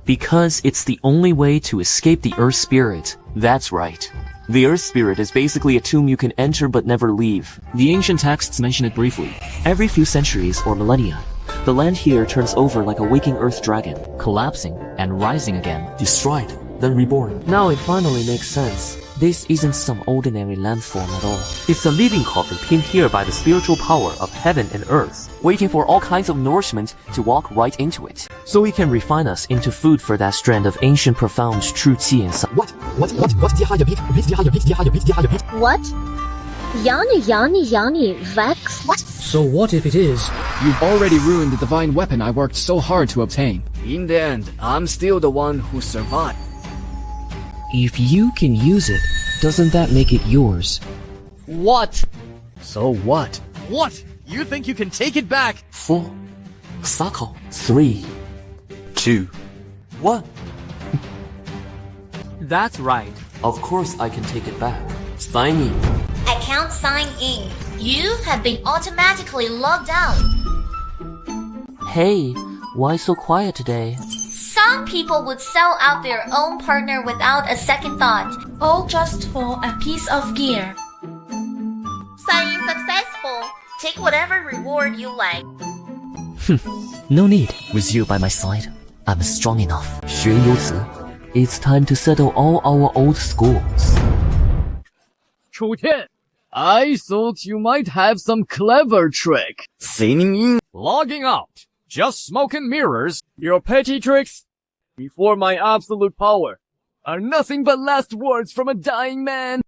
Because it's the only way to escape the Earth Spirit. That's right. The Earth Spirit is basically a tomb you can enter but never leave. The ancient texts mention it briefly. Every few centuries or millennia, the land here turns over like a waking Earth dragon, collapsing and rising again. Destroyed, then reborn. Now it finally makes sense. This isn't some ordinary landform at all. It's a living coffin pinned here by the spiritual power of heaven and earth, waiting for all kinds of nourishment to walk right into it, so it can refine us into food for that strand of ancient profound Chu Tian. What? Yani, Vex? What? So what if it is? You've already ruined the divine weapon I worked so hard to obtain. In the end, I'm still the one who survived. If you can use it, doesn't that make it yours? What? So what? What? You think you can take it back? 4, Sako, 3, 2, 1. That's right. Of course I can take it back. Sign in. Account sign in. You have been automatically logged out. Hey, why so quiet today? Some people would sell out their own partner without a second thought. All just for a piece of gear. Sign in successful. Take whatever reward you like. No need. With you by my side, I'm strong enough. 学有子, it's time to settle all our old scores. Chu Tian, I thought you might have some clever trick. Signing in. Logging out. Just smoke and mirrors. Your petty tricks, before my absolute power, are nothing but last words from a dying man.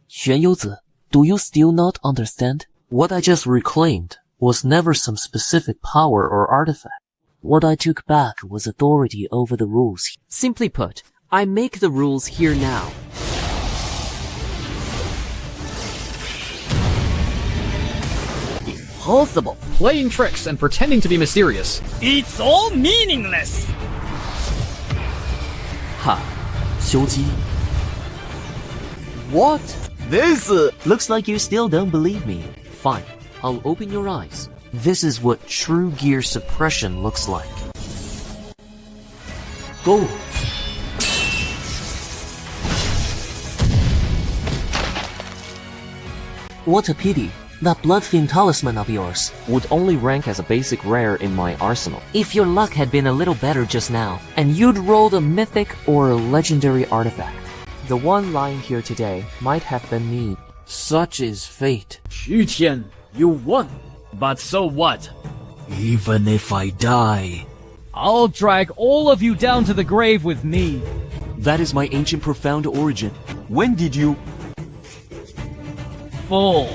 玄游子, do you still not understand? What I just reclaimed was never some specific power or artifact. What I took back was authority over the rules. Simply put, I make the rules here now. Impossible. Playing tricks and pretending to be mysterious. It's all meaningless. Ha, 修机. What? This looks like you still don't believe me. Fine, I'll open your eyes. This is what true gear suppression looks like. Go! What a pity. That Bloodfiend talisman of yours would only rank as a basic rare in my arsenal. If your luck had been a little better just now, and you'd rolled a mythic or a legendary artifact, the one lying here today might have been me. Such is fate. Chu Tian, you won. But so what? Even if I die, I'll drag all of you down to the grave with me. That is my ancient profound origin. When did you... Fool.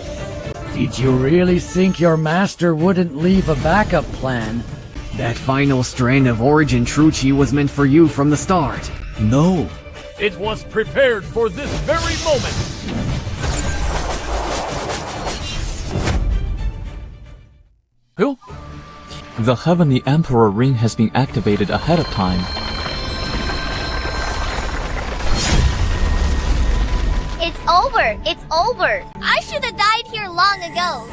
Did you really think your master wouldn't leave a backup plan? That final strain of origin Truchi was meant for you from the start. no. It was prepared for this very moment. Who? The Heavenly Emperor ring has been activated ahead of time. It's over! It's over! I should have died here long ago!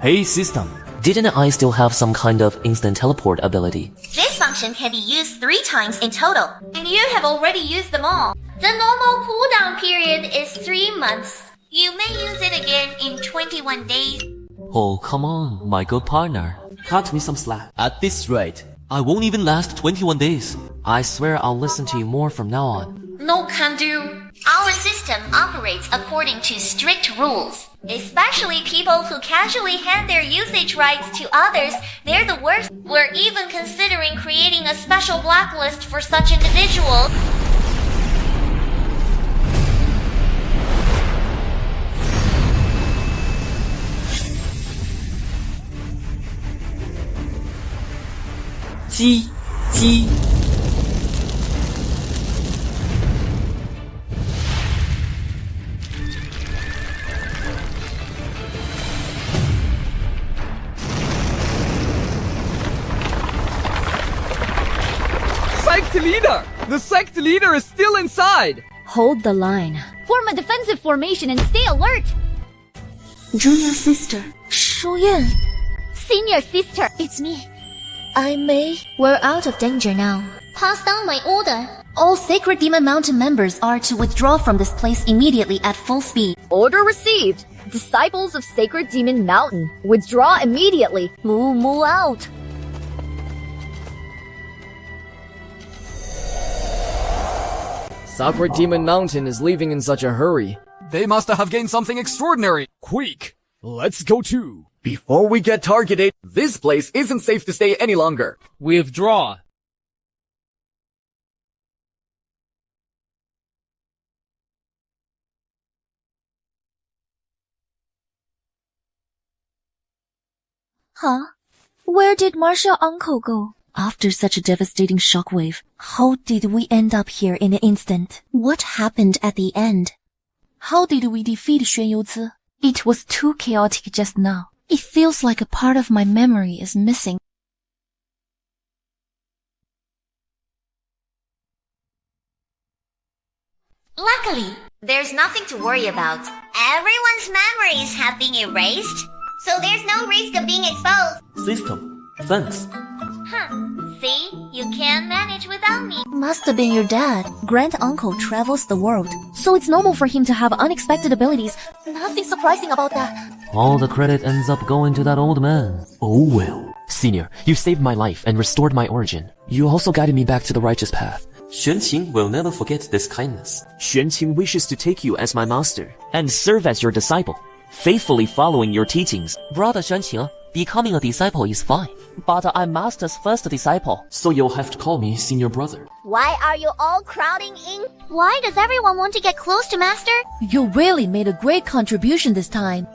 Hey, system. Didn't I still have some kind of instant teleport ability? This function can be used 3 times in total, and you have already used them all. The normal cooldown period is 3 months. You may use it again in 21 days. Oh, come on, my good partner. Cut me some slack. At this rate, I won't even last 21 days. I swear I'll listen to you more from now on. No can do. Our system operates according to strict rules. Especially people who casually hand their usage rights to others, they're the worst. We're even considering creating a special blacklist for such individuals. G. Sect leader! The sect leader is still inside! Hold the line. Form a defensive formation and stay alert! Junior sister, Chu Tian. Senior sister, It's me. I Mei. We're out of danger now. pass down my order. All Sacred Demon Mountain members are to withdraw from this place immediately at full speed. Order received. Disciples of Sacred Demon Mountain, withdraw immediately. Moo out. Sacred Demon Mountain is leaving in such a hurry. They must have gained something extraordinary. Quick, let's go too. Before we get targeted, this place isn't safe to stay any longer. Withdraw. Huh? Where did Martial Uncle go? After such a devastating shockwave, how did we end up here in an instant? What happened at the end? How did we defeat Xuan Youzi? It was too chaotic just now. It feels like a part of my memory is missing. Luckily, there's nothing to worry about. Everyone's memories have been erased, so there's no risk of being exposed. System. Thanks. See? You can manage without me. Must have been your dad. Grand-uncle travels the world, so it's normal for him to have unexpected abilities. Nothing surprising about that. All the credit ends up going to that old man. Oh well. Senior, you saved my life and restored my origin. You also guided me back to the righteous path. Xuanqing will never forget this kindness. Xuanqing wishes to take you as my master and serve as your disciple, faithfully following your teachings. Brother Xuanqing, becoming a disciple is fine, but I'm Master's first disciple. So you'll have to call me senior brother. Why are you all crowding in? Why does everyone want to get close to Master? You really made a great contribution this time.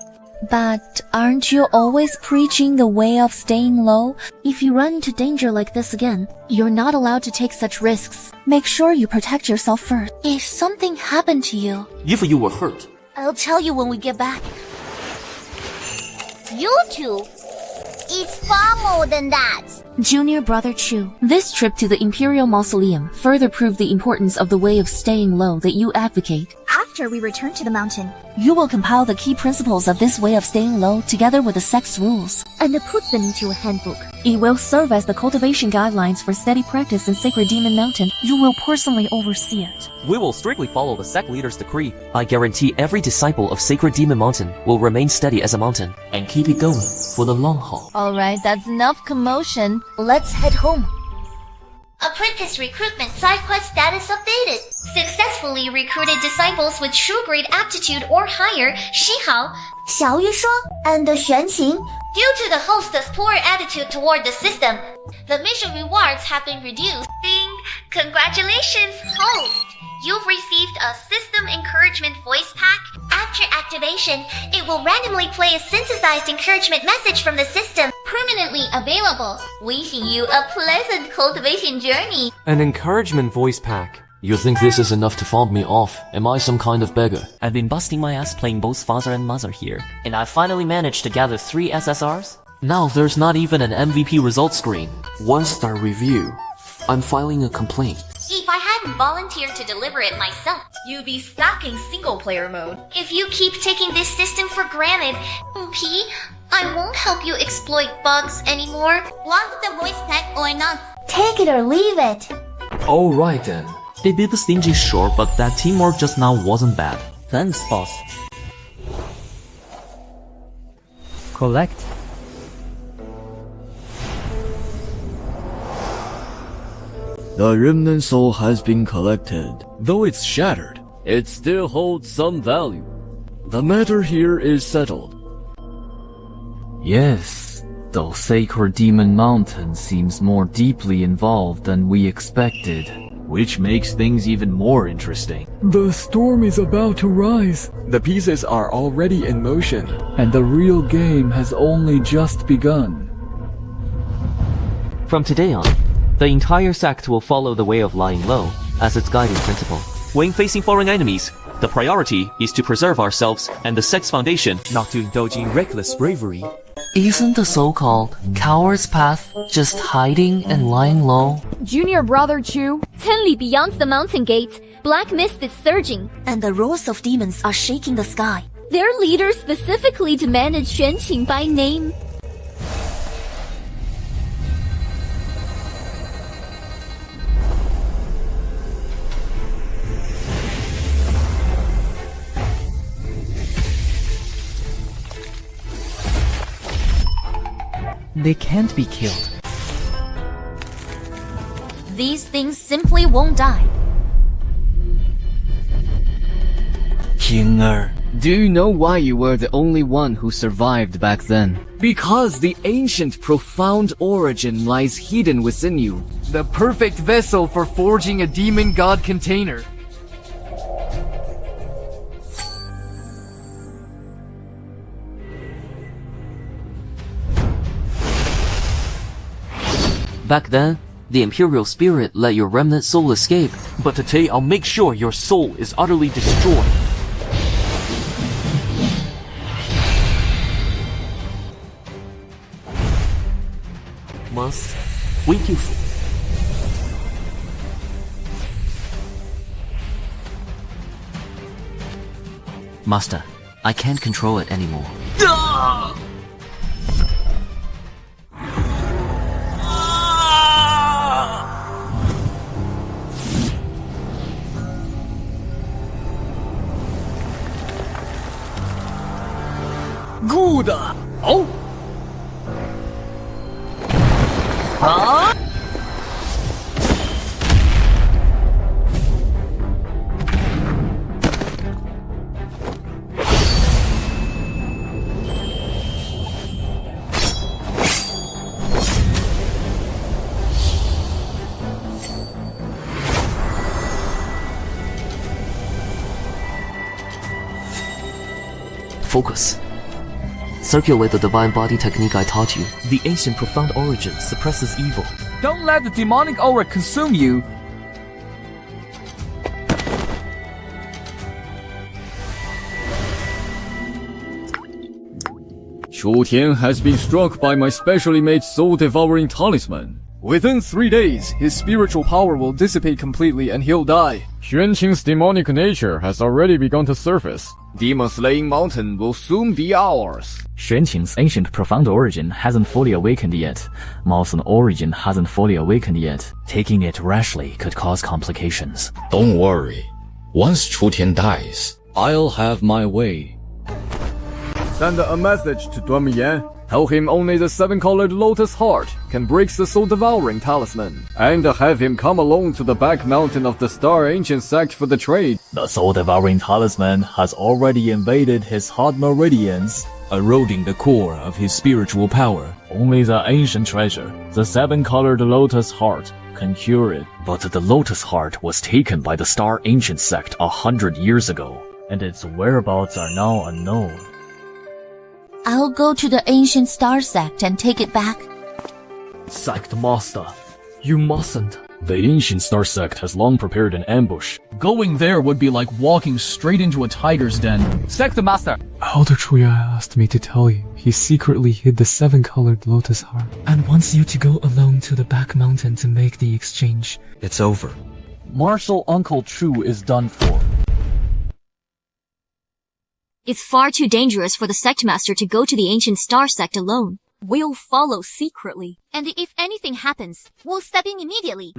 But aren't you always preaching the way of staying low? If you run into danger like this again, you're not allowed to take such risks. Make sure you protect yourself first. If something happened to you, If you were hurt, I'll tell you when we get back. You two. It's far more than that. Junior brother Chu, this trip to the Imperial Mausoleum further proved the importance of the way of staying low that you advocate. After we return to the mountain, You will compile the key principles of this way of staying low together with the sect's rules. and put them into a handbook. It will serve as the cultivation guidelines for steady practice in Sacred Demon Mountain. You will personally oversee it. We will strictly follow the sect leader's decree. I guarantee every disciple of Sacred Demon Mountain will remain steady as a mountain and keep it going for the long haul. Alright, that's enough commotion. Let's head home. Apprentice recruitment side quest status updated. Successfully recruited disciples with true grade aptitude or higher, Shihao, 小玉说 and Xuanqing. due to the host's poor attitude toward the system, the mission rewards have been reduced. Ding! Congratulations, host! You've received a System Encouragement Voice Pack. After activation, it will randomly play a synthesized encouragement message from the system, permanently available, wishing you a pleasant cultivation journey. An encouragement voice pack. You think this is enough to fob me off? Am I some kind of beggar? I've been busting my ass playing both father and mother here, and I finally managed to gather 3 SSRs. Now there's not even an MVP result screen. 1-star review. I'm filing a complaint. If I hadn't volunteered to deliver it myself, you'd be stuck in single-player mode. If you keep taking this system for granted, P, I won't help you exploit bugs anymore. Want the voice pack or not? Take it or leave it. Alright then. They did the stingy sure, but that teamwork just now wasn't bad. Thanks, boss. Collect. The remnant soul has been collected. Though it's shattered, it still holds some value. The matter here is settled. Yes, though Sacred Demon Mountain seems more deeply involved than we expected. Which makes things even more interesting. The storm is about to rise. The pieces are already in motion. And the real game has only just begun. From today on, the entire sect will follow the way of lying low as its guiding principle. When facing foreign enemies, the priority is to preserve ourselves and the sect's foundation, Not to indulge in reckless bravery. Isn't the so-called coward's path just hiding and lying low? Junior brother Chu, 10 里 beyond the mountain gate, black mist is surging, and the roars of demons are shaking the sky. Their leader specifically demanded Xuanqing by name. They can't be killed. These things simply won't die. King do you know why you were the only one who survived back then? Because the ancient profound origin lies hidden within you. The perfect vessel for forging a demon god container. Back then, the Imperial Spirit let your remnant soul escape, but today I'll make sure your soul is utterly destroyed. Must wait you for. Master, I can't control it anymore. Good. Oh. Huh? Focus. Circulate the divine body technique I taught you. The ancient profound origin suppresses evil. Don't let the demonic aura consume you. Chu Tian has been struck by my specially made soul-devouring talisman. Within 3 days, his spiritual power will dissipate completely and he'll die. Xuanqing's demonic nature has already begun to surface. Demon-slaying mountain will soon be ours. Xuanqing's ancient profound origin hasn't fully awakened yet. Mao's origin hasn't fully awakened yet. Taking it rashly could cause complications. Don't worry. Once Chu Tian dies, I'll have my way. Send a message to Yan. Tell him only the 7-colored lotus heart can break the soul-devouring talisman, and have him come alone to the back mountain of the Star Ancient sect for the trade. The soul-devouring talisman has already invaded his heart meridians, eroding the core of his spiritual power. Only the ancient treasure, the 7-colored lotus heart, can cure it. But the lotus heart was taken by the Star Ancient sect 100 years ago, and its whereabouts are now unknown. I'll go to the ancient star sect and take it back. Sect Master, you mustn't. The ancient star sect has long prepared an ambush. Going there would be like walking straight into a tiger's den. Sect Master! Elder Chu Tian asked me to tell you he secretly hid the 7-colored lotus heart and wants you to go alone to the back mountain to make the exchange. It's over. Martial Uncle Chu is done for. It's far too dangerous for the sect master to go to the ancient star sect alone. We'll follow secretly. And if anything happens, we'll step in immediately.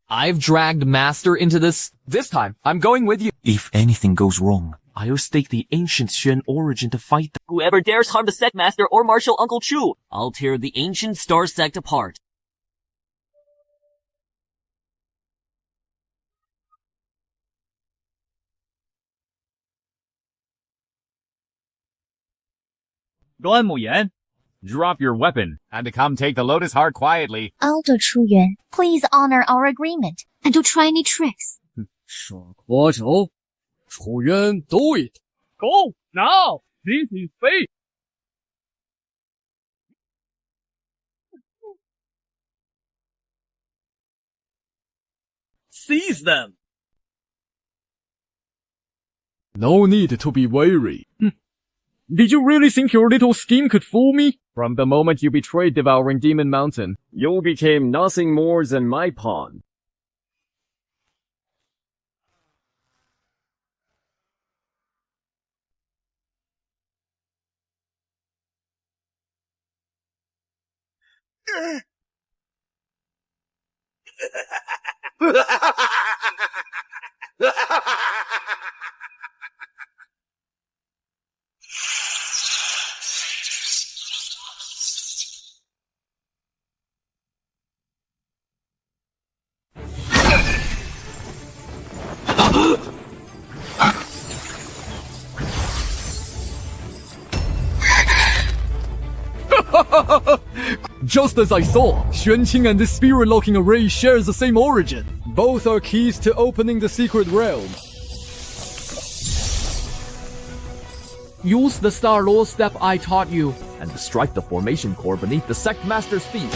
I've dragged Master into this. This time, I'm going with you. If anything goes wrong, I'll stake the ancient Xuan origin to fight them. Whoever dares harm the sect master or Martial Uncle Chu, I'll tear the ancient star sect apart. Yan, drop your weapon and come take the lotus heart quietly. Elder Chu Tian, Please honor our agreement. And don't try any tricks. Chu Yuan, do it. Go, now! This is fate! Seize them! No need to be wary. Did you really think your little scheme could fool me? From the moment you betrayed Devouring Demon Mountain, you became nothing more than my pawn. Just as I thought, Xuanqing and the spirit-locking array share the same origin. Both are keys to opening the secret realm. Use the Star Law step I taught you, and strike the formation core beneath the Sect Master's feet.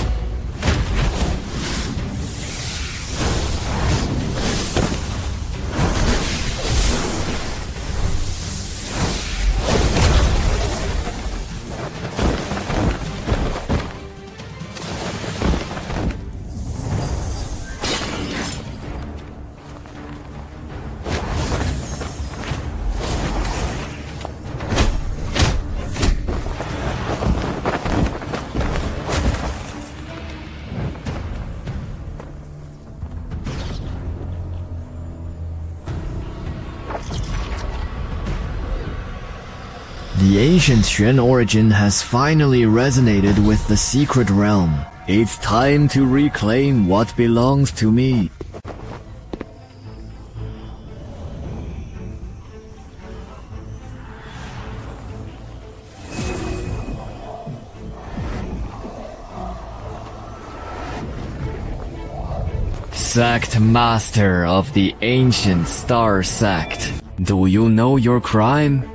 The ancient Xuan origin has finally resonated with the secret realm. It's time to reclaim what belongs to me. Sect Master of the Ancient Star Sect. Do you know your crime?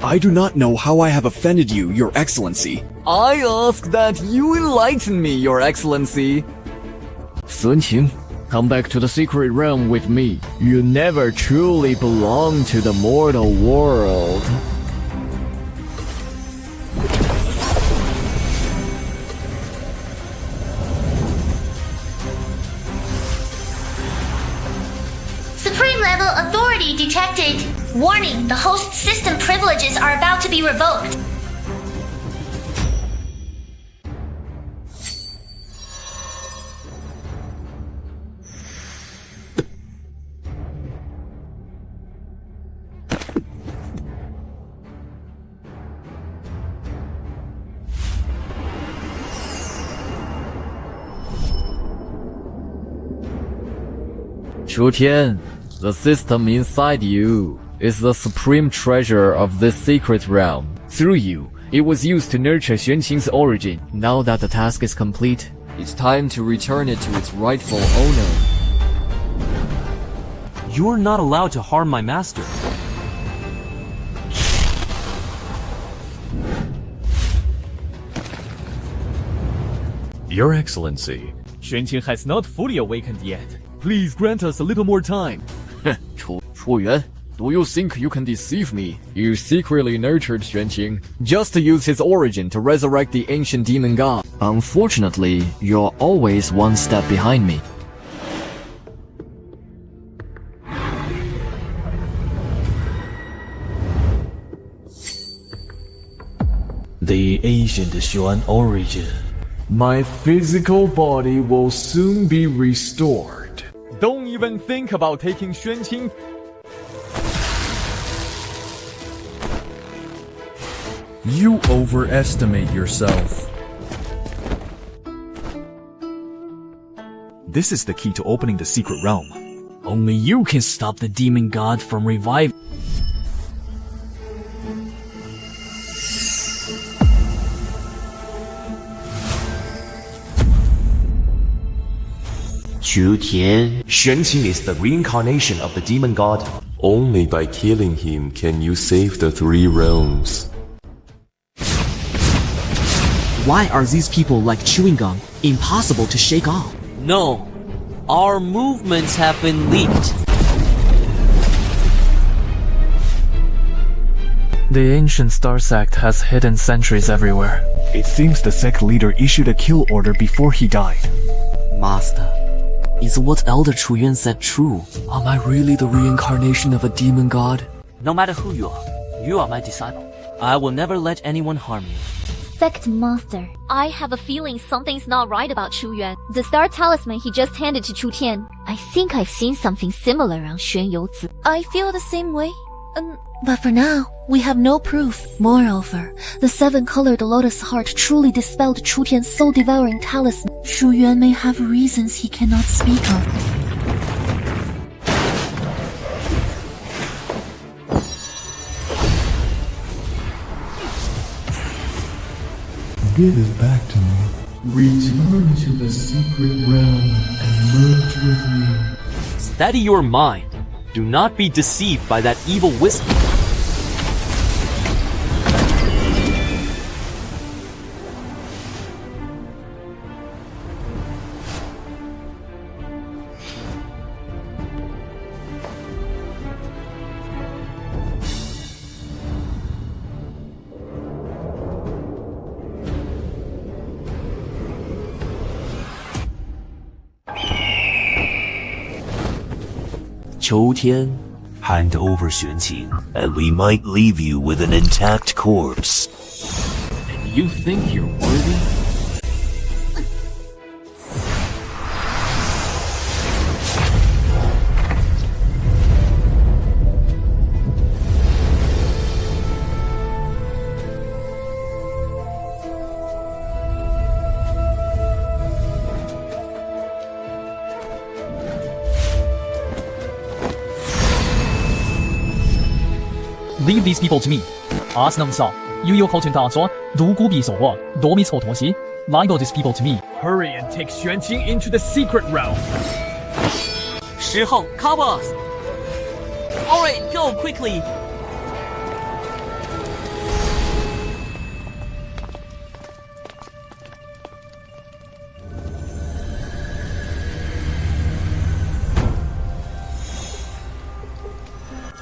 I do not know how I have offended you, Your Excellency. I ask that you enlighten me, Your Excellency. Sun Qing, come back to the secret realm with me. You never truly belong to the mortal world. Supreme level authority detected. Warning, the host system privileges are about to be revoked. Chu Tian, the system inside you is the supreme treasure of this secret realm. Through you, it was used to nurture Xuanqing's origin. Now that the task is complete, it's time to return it to its rightful owner. You're not allowed to harm my master. Your Excellency. Xuanqing has not fully awakened yet. Please grant us a little more time. Chu Yuan, do you think you can deceive me? You secretly nurtured Xuanqing just to use his origin to resurrect the ancient demon god. Unfortunately, you're always one step behind me. The ancient Xuan origin. My physical body will soon be restored. Don't even think about taking Xuanqing. You overestimate yourself. This is the key to opening the secret realm. Only you can stop the demon god from reviving. Chu Tian, Xuanqing is the reincarnation of the demon god. Only by killing him can you save the three realms. Why are these people like chewing gum, impossible to shake off? No, our movements have been leaked. The ancient star sect has hidden sentries everywhere. It seems the sect leader issued a kill order before he died. Master, is what Elder Chu Yuan said true? Am I really the reincarnation of a demon god? No matter who you are my disciple. I will never let anyone harm you. Sect Master, I have a feeling something's not right about Chu Yuan. The star talisman he just handed to Chu Tian. I think I've seen something similar on Xuan Youzi. I feel the same way. But for now, we have no proof. Moreover, the 7-colored lotus heart truly dispelled Chu Tian's soul-devouring talisman. Chu Yuan may have reasons he cannot speak of. Give it back to me. Return to the secret realm and merge with me. Steady your mind. Do not be deceived by that evil whisper. Chu Tian, hand over Xuanqing, and we might leave you with an intact corpse. And you think you're worthy? Leave these people to me. Libel these people to me. Hurry and take Xuanqing into the secret realm. 时候 cover us. Alright, go quickly.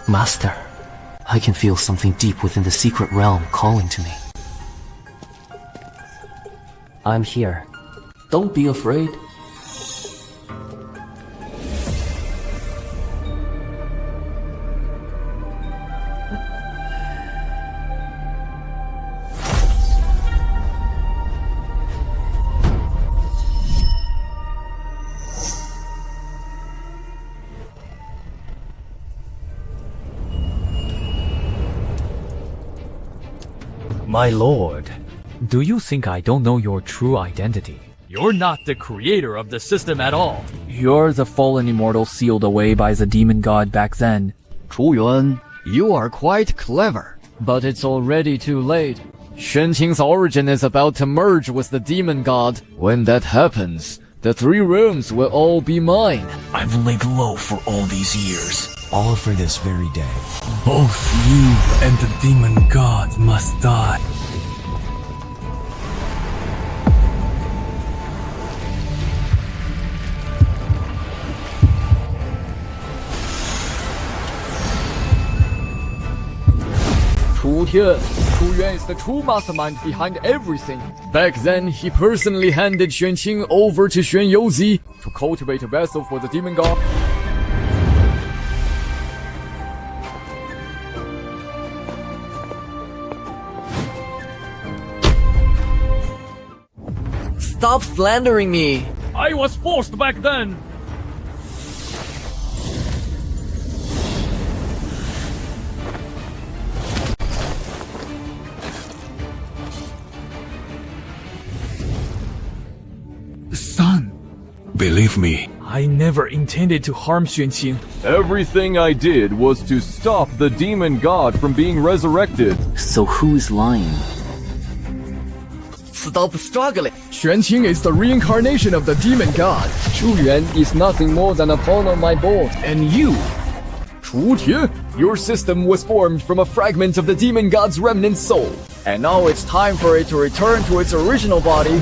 Master, I can feel something deep within the secret realm calling to me. I'm here. Don't be afraid. My lord, Do you think I don't know your true identity? you're not the creator of the system at all. You're the fallen immortal sealed away by the demon god back then. Chu Yuan, you are quite clever, but it's already too late. Xuanqing's origin is about to merge with the demon god. When that happens, the 3 realms will all be mine. I've laid low for all these years. All for this very day. Both you and the demon god must die. Chu Tian, Chu Yuan is the true mastermind behind everything. Back then, he personally handed Xuanqing over to Xuan Youzi to cultivate a vessel for the demon god. Stop slandering me! I was forced back then. Son, Believe me, I never intended to harm Xuanqing. Everything I did was to stop the demon god from being resurrected. So who's lying? Stop struggling! Xuanqing is the reincarnation of the demon god. Chu Yuan is nothing more than a pawn on my board. And you, Chu Tian, your system was formed from a fragment of the demon god's remnant soul. And now it's time for it to return to its original body.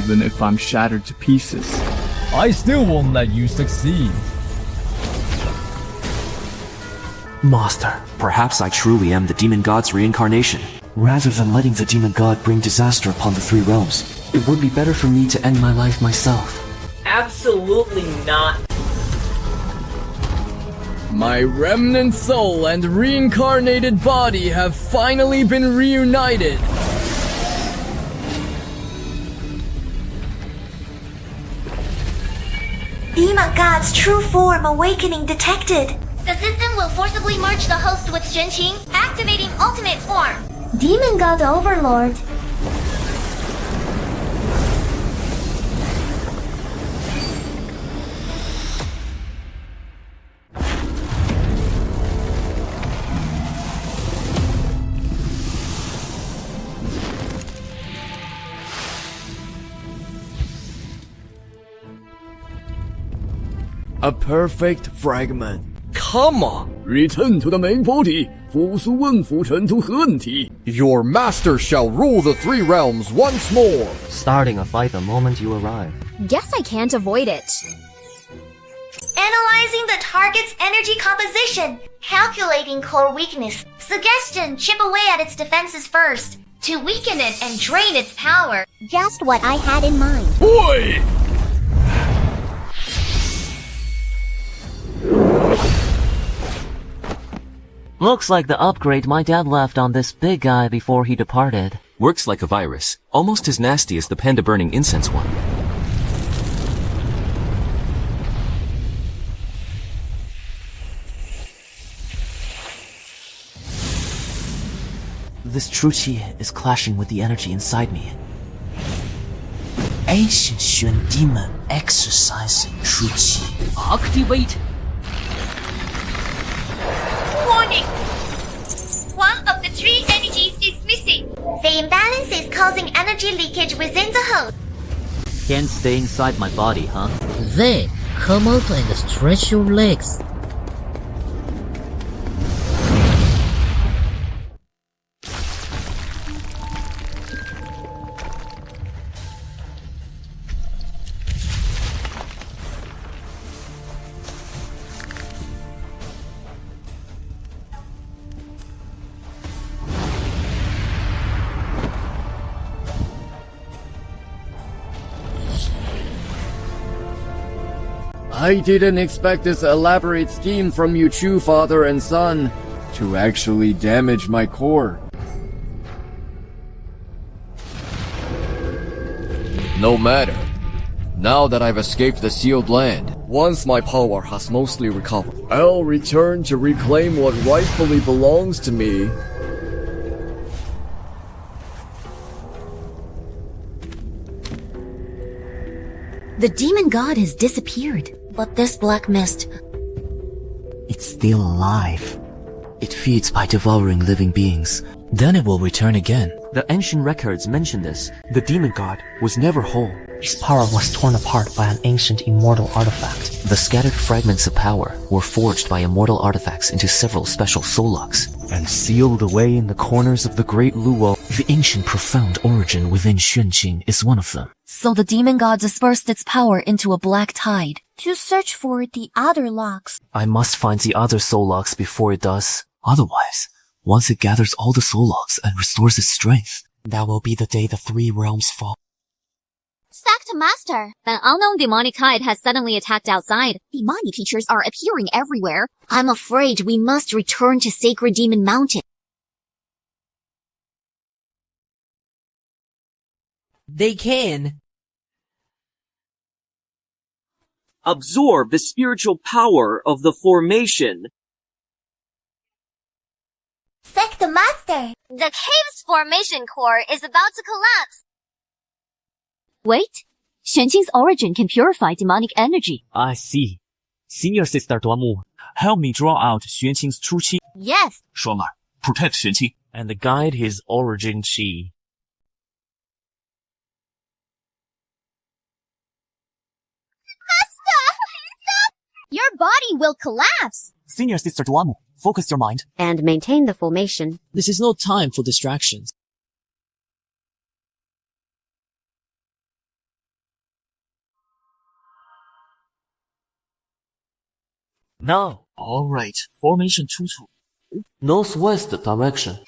even if I'm shattered to pieces. I still won't let you succeed. Master, perhaps I truly am the demon god's reincarnation. Rather than letting the demon god bring disaster upon the three realms, it would be better for me to end my life myself. Absolutely not. My remnant soul and reincarnated body have finally been reunited. Demon God's true form awakening detected. The system will forcibly merge the host with Xuanqing, activating ultimate form. Demon God Overlord. A perfect fragment. Come on! Return to the main body. Your master shall rule the three realms once more. Starting a fight the moment you arrive. Guess I can't avoid it. Analyzing the target's energy composition. Calculating core weakness. Suggestion, chip away at its defenses first. To weaken it and drain its power. Just what I had in mind. Boy! Looks like the upgrade my dad left on this big guy before he departed. Works like a virus, almost as nasty as the panda burning incense one. This Chu Qi is clashing with the energy inside me. Ancient Xuan demon exercising Chu Qi. Activate. Warning! One of the three energies is missing. The imbalance is causing energy leakage within the host. Can't stay inside my body, huh? Then, come out and stretch your legs. I didn't expect this elaborate scheme from you Chu father and son to actually damage my core. No matter. Now that I've escaped the sealed land, once my power has mostly recovered, I'll return to reclaim what rightfully belongs to me. The demon god has disappeared. But this black mist... It's still alive. It feeds by devouring living beings. Then it will return again. The ancient records mention this. The demon god was never whole. His power was torn apart by an ancient immortal artifact. The scattered fragments of power were forged by immortal artifacts into several special soul locks and sealed away in the corners of the great Luo. The ancient profound origin within Xuanqing is one of them. So the demon god dispersed its power into a black tide to search for the other locks. I must find the other soul locks before it does. Otherwise, once it gathers all the soul locks and restores its strength, that will be the day the three realms fall. Sect Master! An unknown demonic tide has suddenly attacked outside. Demonic creatures are appearing everywhere. I'm afraid we must return to Sacred Demon Mountain. They can. Absorb the spiritual power of the formation. Sect Master! The cave's formation core is about to collapse. Wait, Xuanqing's origin can purify demonic energy. I see. Senior Sister.When, help me draw out Xuanqing's true qi. Yes. 双儿, protect Xuanqing and guide his origin qi. Your body will collapse! Senior Sister.When, focus your mind. And maintain the formation. This is no time for distractions. Now. Alright, formation 2-2. Northwest direction.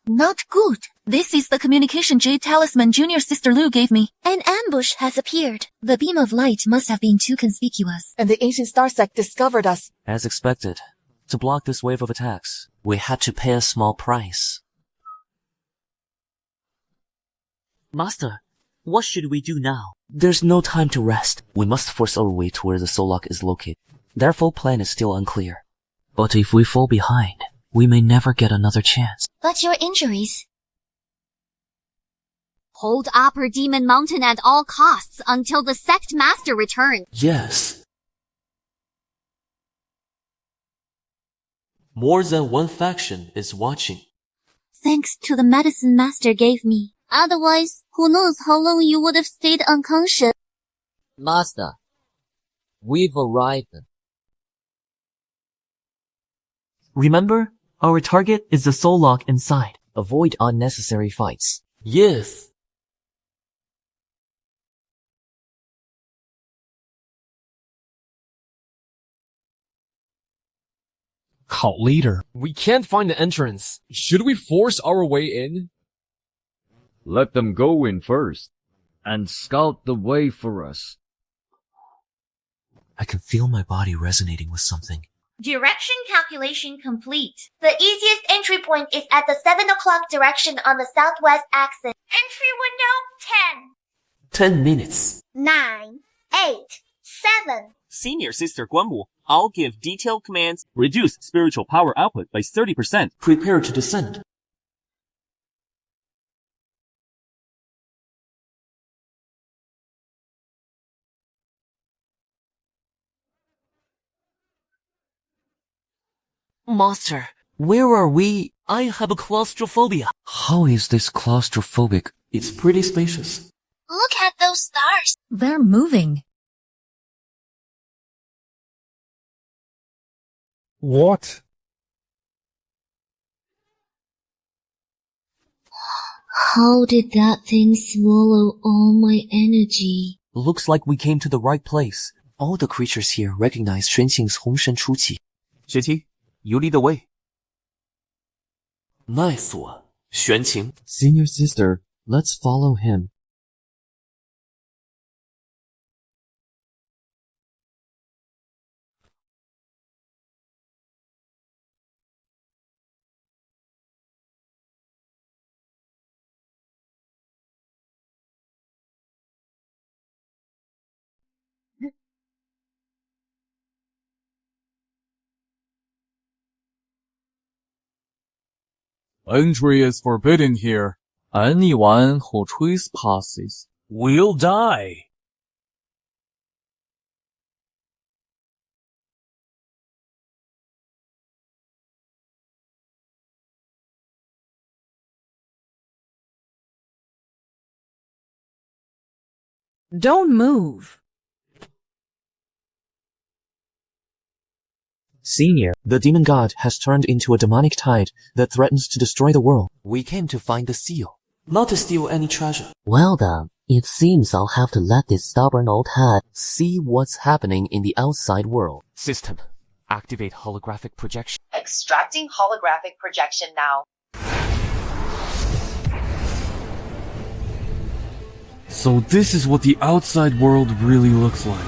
Not good. This is the communication jade talisman Junior Sister Lu gave me. An ambush has appeared. The beam of light must have been too conspicuous. And the ancient star sect discovered us. As expected. To block this wave of attacks, we had to pay a small price. Master, what should we do now? There's no time to rest. We must force our way to where the soul lock is located. Their full plan is still unclear. But if we fall behind, we may never get another chance. But your injuries... Hold Upper Demon Mountain at all costs until the sect master returns. Yes. More than one faction is watching. Thanks to the medicine master gave me. Otherwise, who knows how long you would have stayed unconscious. Master, we've arrived. Remember, our target is the soul lock inside. Avoid unnecessary fights. Yes. Cult leader. We can't find the entrance. Should we force our way in? Let them go in first, and scout the way for us. I can feel my body resonating with something. Direction calculation complete. The easiest entry point is at the 7 o'clock direction on the southwest axis. Entry window 10 minutes. 10, 9, 8, 7. Senior Sister Guanwu, I'll give detailed commands. Reduce spiritual power output by 30%. Prepare to descend. Master, where are we? I have a claustrophobia. How is this claustrophobic? It's pretty spacious. Look at those stars. They're moving. What? How did that thing swallow all my energy? Looks like we came to the right place. All the creatures here recognize Xuanxing's Hongshen Chuqi. Xueqi, you lead the way. Nice one, Xuanqing. Senior Sister, let's follow him. Entry is forbidden here. Anyone who trespasses will die. Don't move. Senior, the demon god has turned into a demonic tide that threatens to destroy the world. We came to find the seal, not to steal any treasure. Well then, it seems I'll have to let this stubborn old head see what's happening in the outside world. System, activate holographic projection. Extracting holographic projection now. So this is what the outside world really looks like.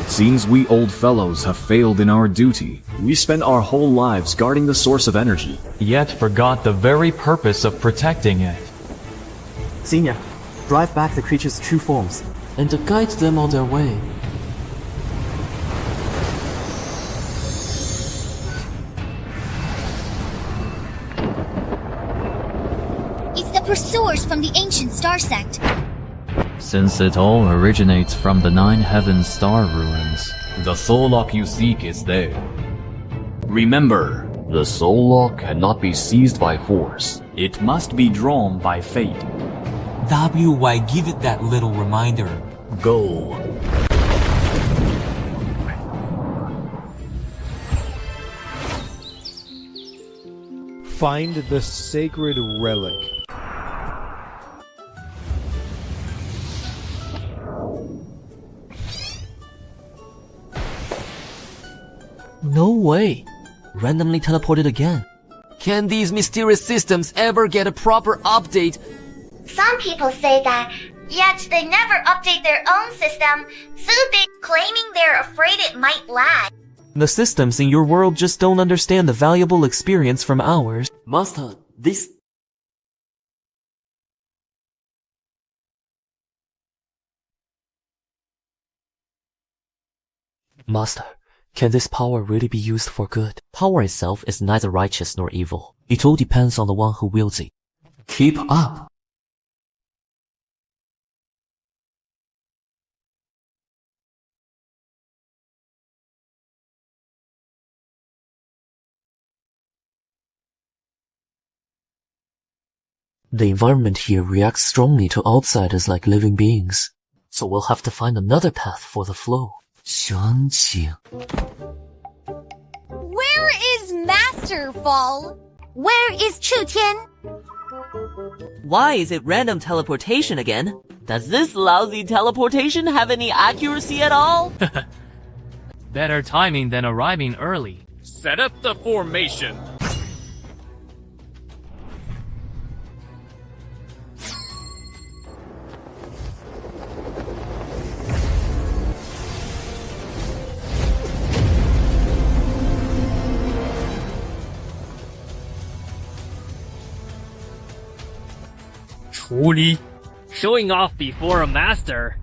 It seems we old fellows have failed in our duty. We spent our whole lives guarding the source of energy, yet forgot the very purpose of protecting it. Senior, drive back the creature's true forms and to guide them on their way. It's the pursuers from the ancient star sect. Since it all originates from the 9 Heaven Star ruins, the soul lock you seek is there. Remember, the soul lock cannot be seized by force. It must be drawn by fate. WY, give it that little reminder. Go. Find the sacred relic. No way. Randomly teleported again. Can these mysterious systems ever get a proper update? Some people say that, yet they never update their own system, so they claiming they're afraid it might lag. The systems in your world just don't understand the valuable experience from ours. Master, this... Master, can this power really be used for good? Power itself is neither righteous nor evil. It all depends on the one who wields it. Keep up. The environment here reacts strongly to outsiders like living beings. So we'll have to find another path for the flow. xianxia. Where is Master Fall? Where is Chu Tian? Why is it random teleportation again? Does this lousy teleportation have any accuracy at all? Better timing than arriving early. Set up the formation. Truly? Showing off before a master.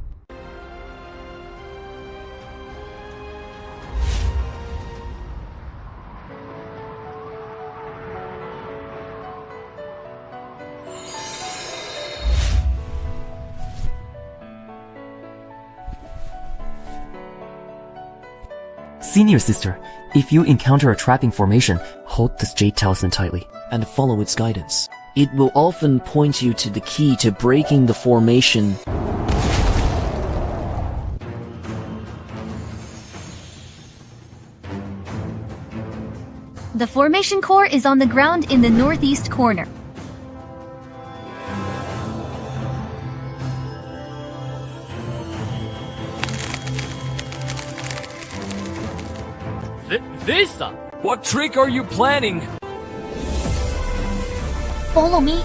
Senior sister, if you encounter a trapping formation, hold this jade talisman tightly and follow its guidance. It will often point you to the key to breaking the formation. The formation core is on the ground in the northeast corner. This? What trick are you planning? Follow me.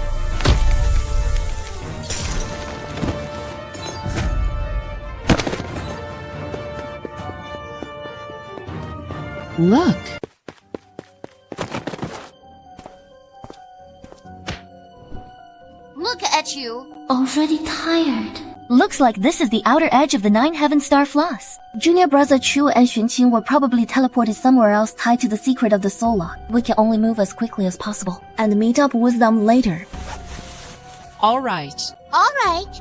Look. Look at you. Already tired. Looks like this is the outer edge of the 9 Heaven Star Floss. Junior brother Chu and Xunqing were probably teleported somewhere else tied to the secret of the soul lock. We can only move as quickly as possible and meet up with them later. All right. All right.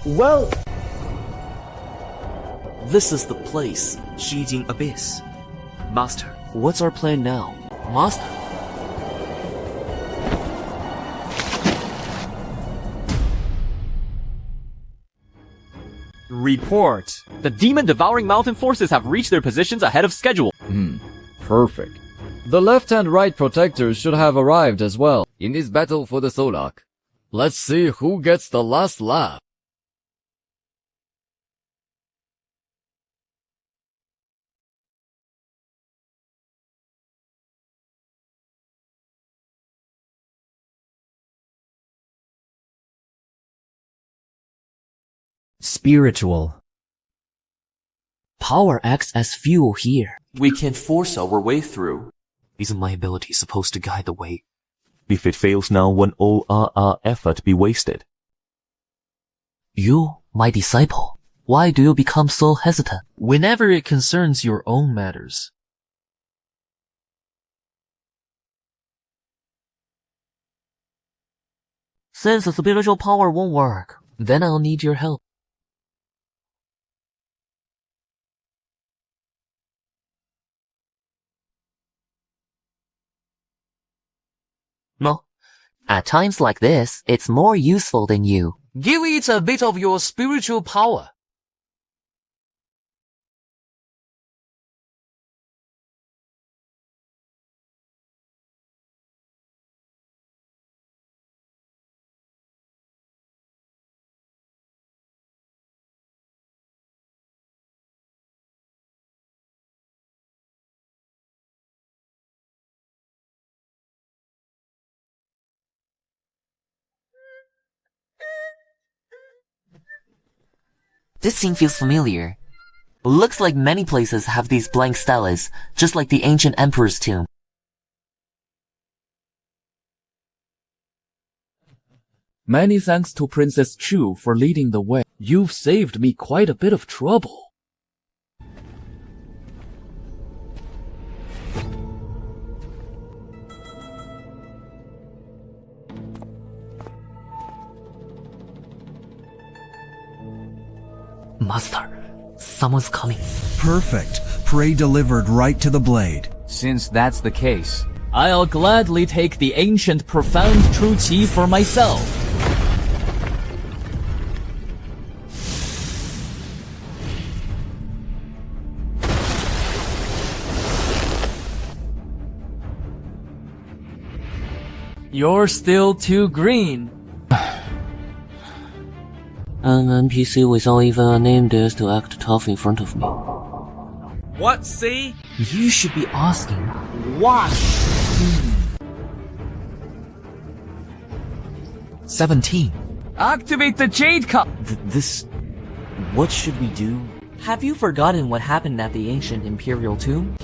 Well, this is the place, Xijing Abyss. Master, what's our plan now? Master? Report. The demon-devouring mountain forces have reached their positions ahead of schedule. Perfect. The left and right protectors should have arrived as well in this battle for the soul lock. Let's see who gets the last laugh. Spiritual. Power acts as fuel here. We can force our way through. Isn't my ability supposed to guide the way? If it fails now, won't all our effort be wasted? You, my disciple, why do you become so hesitant? Whenever it concerns your own matters. Since the spiritual power won't work, then I'll need your help. No. At times like this, it's more useful than you. Give it a bit of your spiritual power. This scene feels familiar. Looks like many places have these blank stelas, just like the ancient emperor's tomb. Many thanks to Princess Chu for leading the way. You've saved me quite a bit of trouble. Master, someone's coming. Perfect. Prey delivered right to the blade. Since that's the case, I'll gladly take the ancient profound Chu Qi for myself. You're still too green. An NPC without even a name dares to act tough in front of me. What, see? You should be asking. Why? 17. Activate the Jade Cup! This... What should we do? Have you forgotten what happened at the ancient Imperial tomb?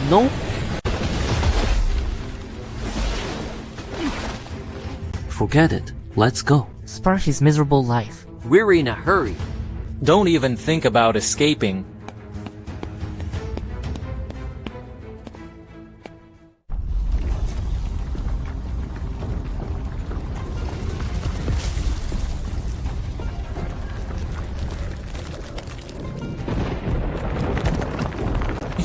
No. Forget it. Let's go. Spare his miserable life. We're in a hurry. Don't even think about escaping.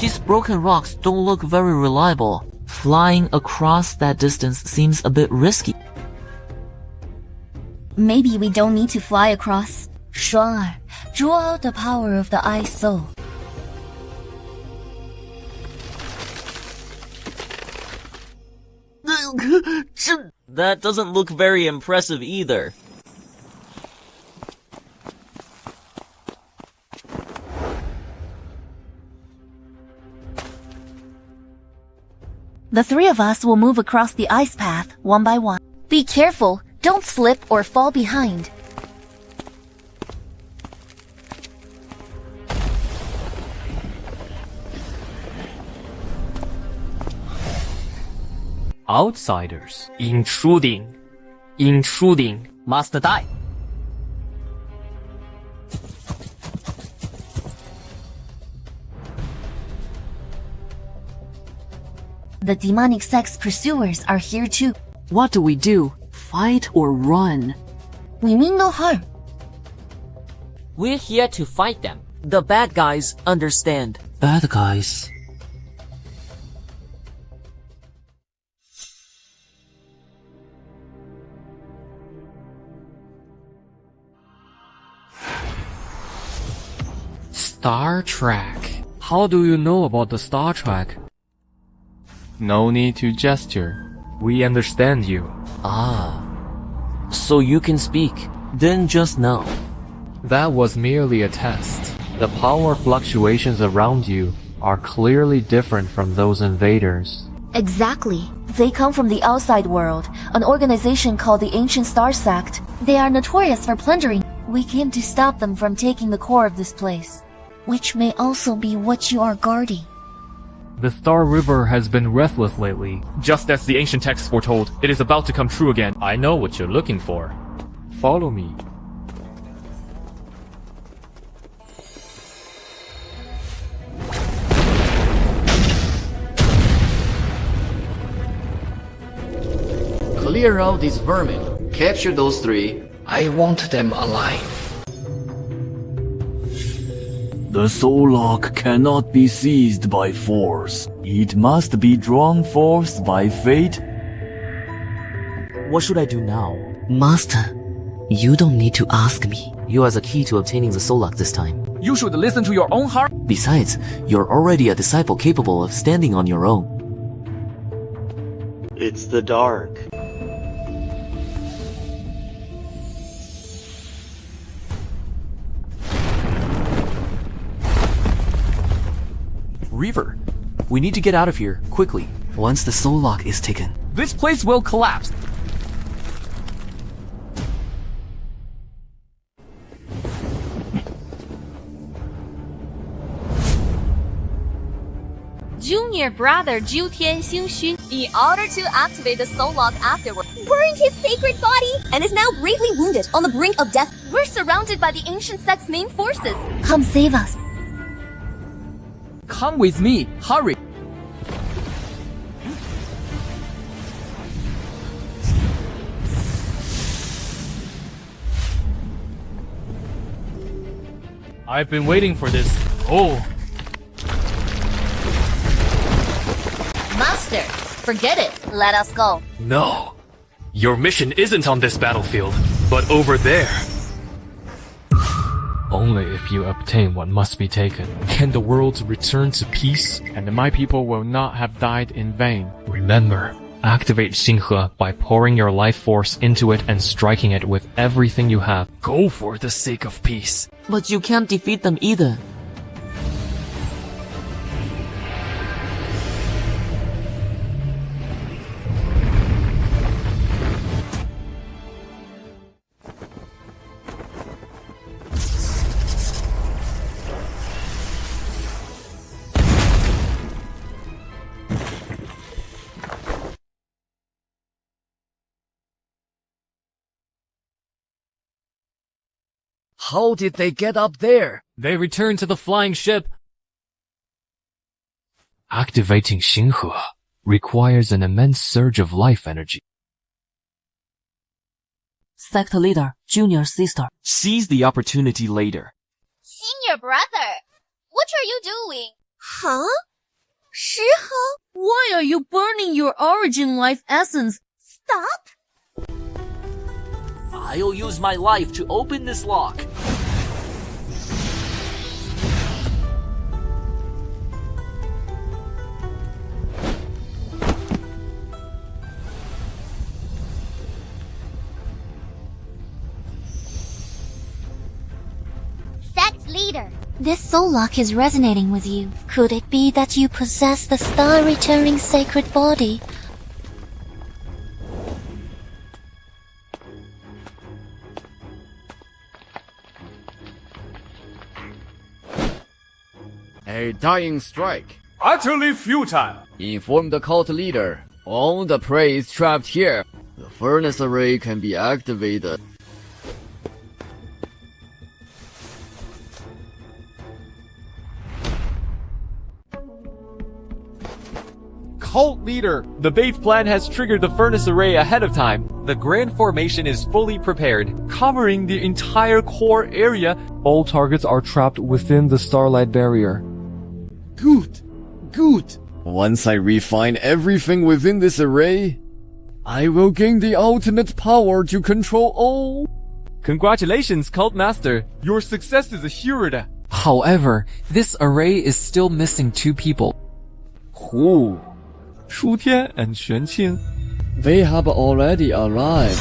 These broken rocks don't look very reliable. Flying across that distance seems a bit risky. Maybe we don't need to fly across. Shuang, draw out the power of the Ice Soul. That doesn't look very impressive either. The three of us will move across the ice path, one by one. Be careful, don't slip or fall behind. Outsiders. Intruding. Must die. The demonic sect's pursuers are here too. What do we do? Fight or run? We mean no harm. We're here to fight them. The bad guys understand. Bad guys. Star Trek. How do you know about the Star Trek? No need to gesture. We understand you. Ah. So you can speak. Then just now. That was merely a test. The power fluctuations around you are clearly different from those invaders. Exactly. They come from the outside world, an organization called the Ancient Star Sect. They are notorious for plundering. We came to stop them from taking the core of this place, which may also be what you are guarding. The Star River has been restless lately. Just as the ancient texts foretold, it is about to come true again. I know what you're looking for. Follow me. Clear out these vermin. Capture those 3. I want them alive. The soul lock cannot be seized by force. It must be drawn forth by fate. What should I do now? Master, you don't need to ask me. You has a key to obtaining the soul lock this time. You should listen to your own heart. Besides, you're already a disciple capable of standing on your own. It's the dark. Reaver, we need to get out of here, quickly. Once the soul lock is taken, This place will collapse. Junior brother Chu Tian in order to activate the soul lock afterward, burned his sacred body and is now gravely wounded on the brink of death. We're surrounded by the ancient sect's main forces. Come save us. Come with me. Hurry. I've been waiting for this. Oh. Master, forget it. Let us go. No. Your mission isn't on this battlefield, but over there. Only if you obtain what must be taken can the world return to peace, and my people will not have died in vain. Remember, activate xianxia by pouring your life force into it and striking it with everything you have. Go for the sake of peace. But you can't defeat them either. How did they get up there? They return to the flying ship. Activating xianxia requires an immense surge of life energy. Sect leader, junior sister. Seize the opportunity later. Senior brother, what are you doing? Huh? 10号? Why are you burning your origin life essence? Stop! I'll use my life to open this lock. Sect leader. This soul lock is resonating with you. Could it be that you possess the star-returning sacred body? A dying strike. Utterly futile. Inform the cult leader. All the prey is trapped here. The furnace array can be activated. Cult leader! The base plan has triggered the furnace array ahead of time. The grand formation is fully prepared, covering the entire core area. All targets are trapped within the starlight barrier. Good. Good. Once I refine everything within this array, I will gain the ultimate power to control all. Congratulations, Cult Master. Your success is assured. However, this array is still missing 2 people. Who? Chu Tian and xianxia. They have already arrived.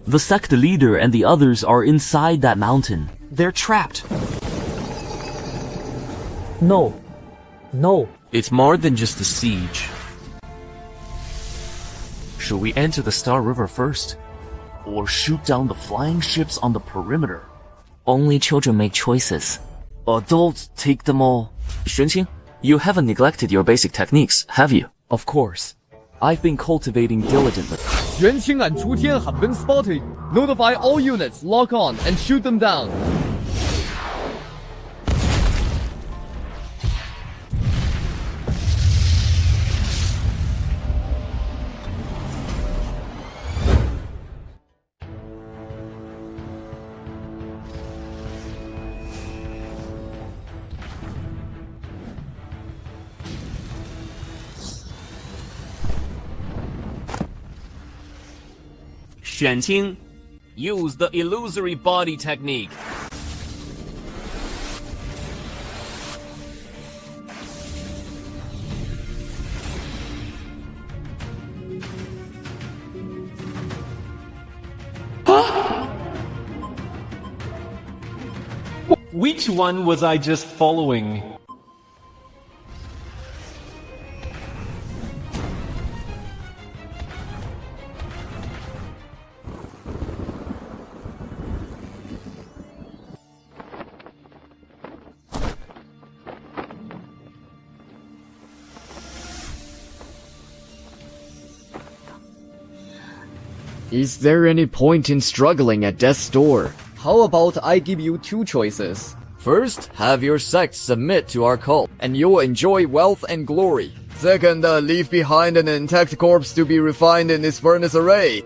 The sect leader and the others are inside that mountain. They're trapped. No. No. It's more than just a siege. Should we enter the Star River first? Or shoot down the flying ships on the perimeter? Only children make choices. Adults take them all. Xianxia, you haven't neglected your basic techniques, have you? Of course. I've been cultivating diligently. Yuanqing and Chu Tian have been spotted. Notify all units, lock on, and shoot them down. Xuanqing, use the illusory body technique. Which one was I just following? Is there any point in struggling at death's door? How about I give you two choices? First, have your sect submit to our cult, and you'll enjoy wealth and glory. Second, leave behind an intact corpse to be refined in this furnace array.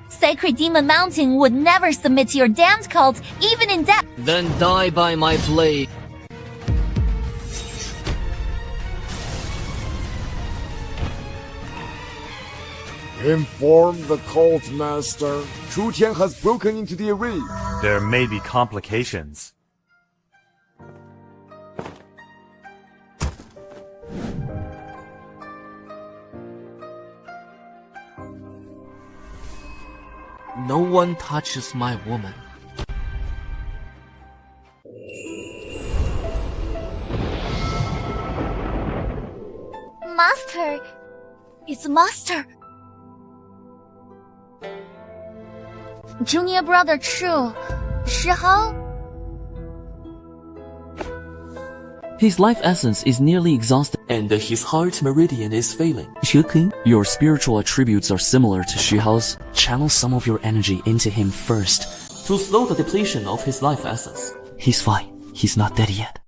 Sacred Demon Mountain would never submit to your damned cult, even in death. Then die by my blade. Inform the cult master. Chu Tian has broken into the array. There may be complications. No one touches my woman. Master! It's Master! Junior brother Chu, Shihao? His life essence is nearly exhausted, and his heart meridian is failing. Xueqing, your spiritual attributes are similar to Shihao's. Channel some of your energy into him first, to slow the depletion of his life essence. He's fine. He's not dead yet.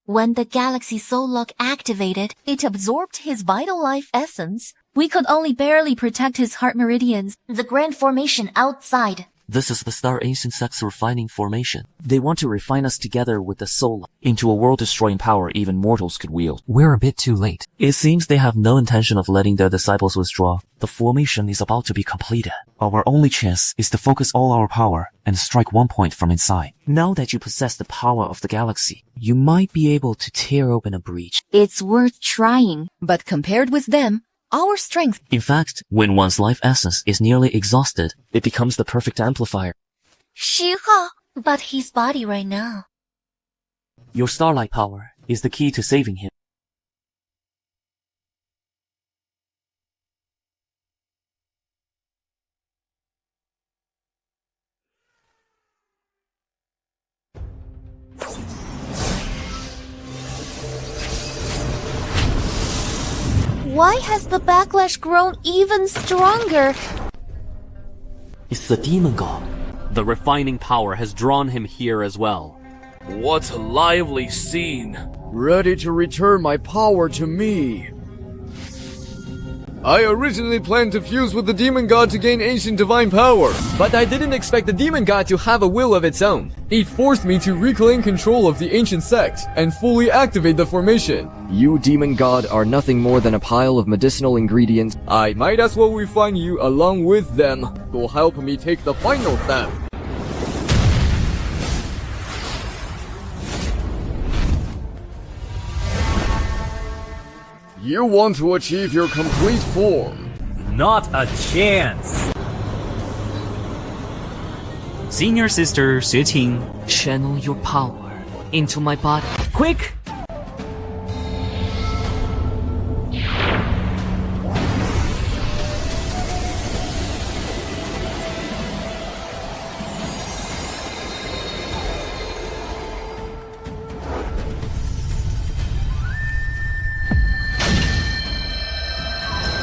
When the Galaxy Soul Lock activated, it absorbed his vital life essence. We could only barely protect his heart meridians. The grand formation outside. This is the Star Ancient Sect's refining formation. They want to refine us together with the soul into a world-destroying power even mortals could wield. We're a bit too late. It seems they have no intention of letting their disciples withdraw. The formation is about to be completed. Our only chance is to focus all our power and strike one point from inside. Now that you possess the power of the galaxy, you might be able to tear open a breach. It's worth trying, but compared with them, our strength. In fact, when one's life essence is nearly exhausted, it becomes the perfect amplifier. Shihao, but his body right now. Your starlight power is the key to saving him. Why has the backlash grown even stronger? It's the demon god. The refining power has drawn him here as well. What a lively scene. Ready to return my power to me. I originally planned to fuse with the demon god to gain ancient divine power, but I didn't expect the demon god to have a will of its own. It forced me to reclaim control of the ancient sect and fully activate the formation. You, demon god, are nothing more than a pile of medicinal ingredients. I might as well refine you along with them. Will help me take the final step. You want to achieve your complete form. Not a chance. Senior sister Chu Tian, Channel your power into my body. Quick!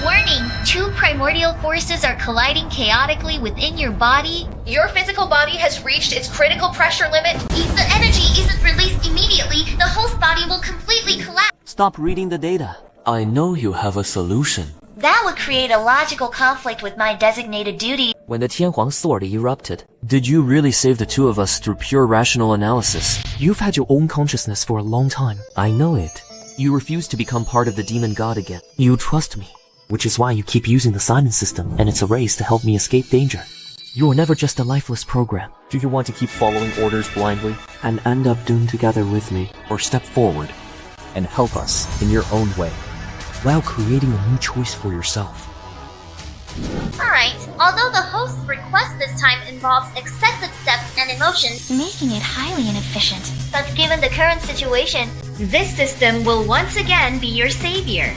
Warning! Two primordial forces are colliding chaotically within your body. Your physical body has reached its critical pressure limit. If the energy isn't released immediately, the host body will completely collapse. Stop reading the data. I know you have a solution. That would create a logical conflict with my designated duty. When the Tianhuang sword erupted, did you really save the two of us through pure rational analysis? You've had your own consciousness for a long time. I know it. You refuse to become part of the demon god again. You trust me, which is why you keep using the silence system and its arrays to help me escape danger. You were never just a lifeless program. do you want to keep following orders blindly? And end up doomed together with me. Or step forward and help us in your own way, while creating a new choice for yourself? Alright, although the host's request this time involves excessive steps and emotions, making it highly inefficient. But given the current situation, this system will once again be your savior.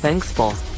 Thanks, boss.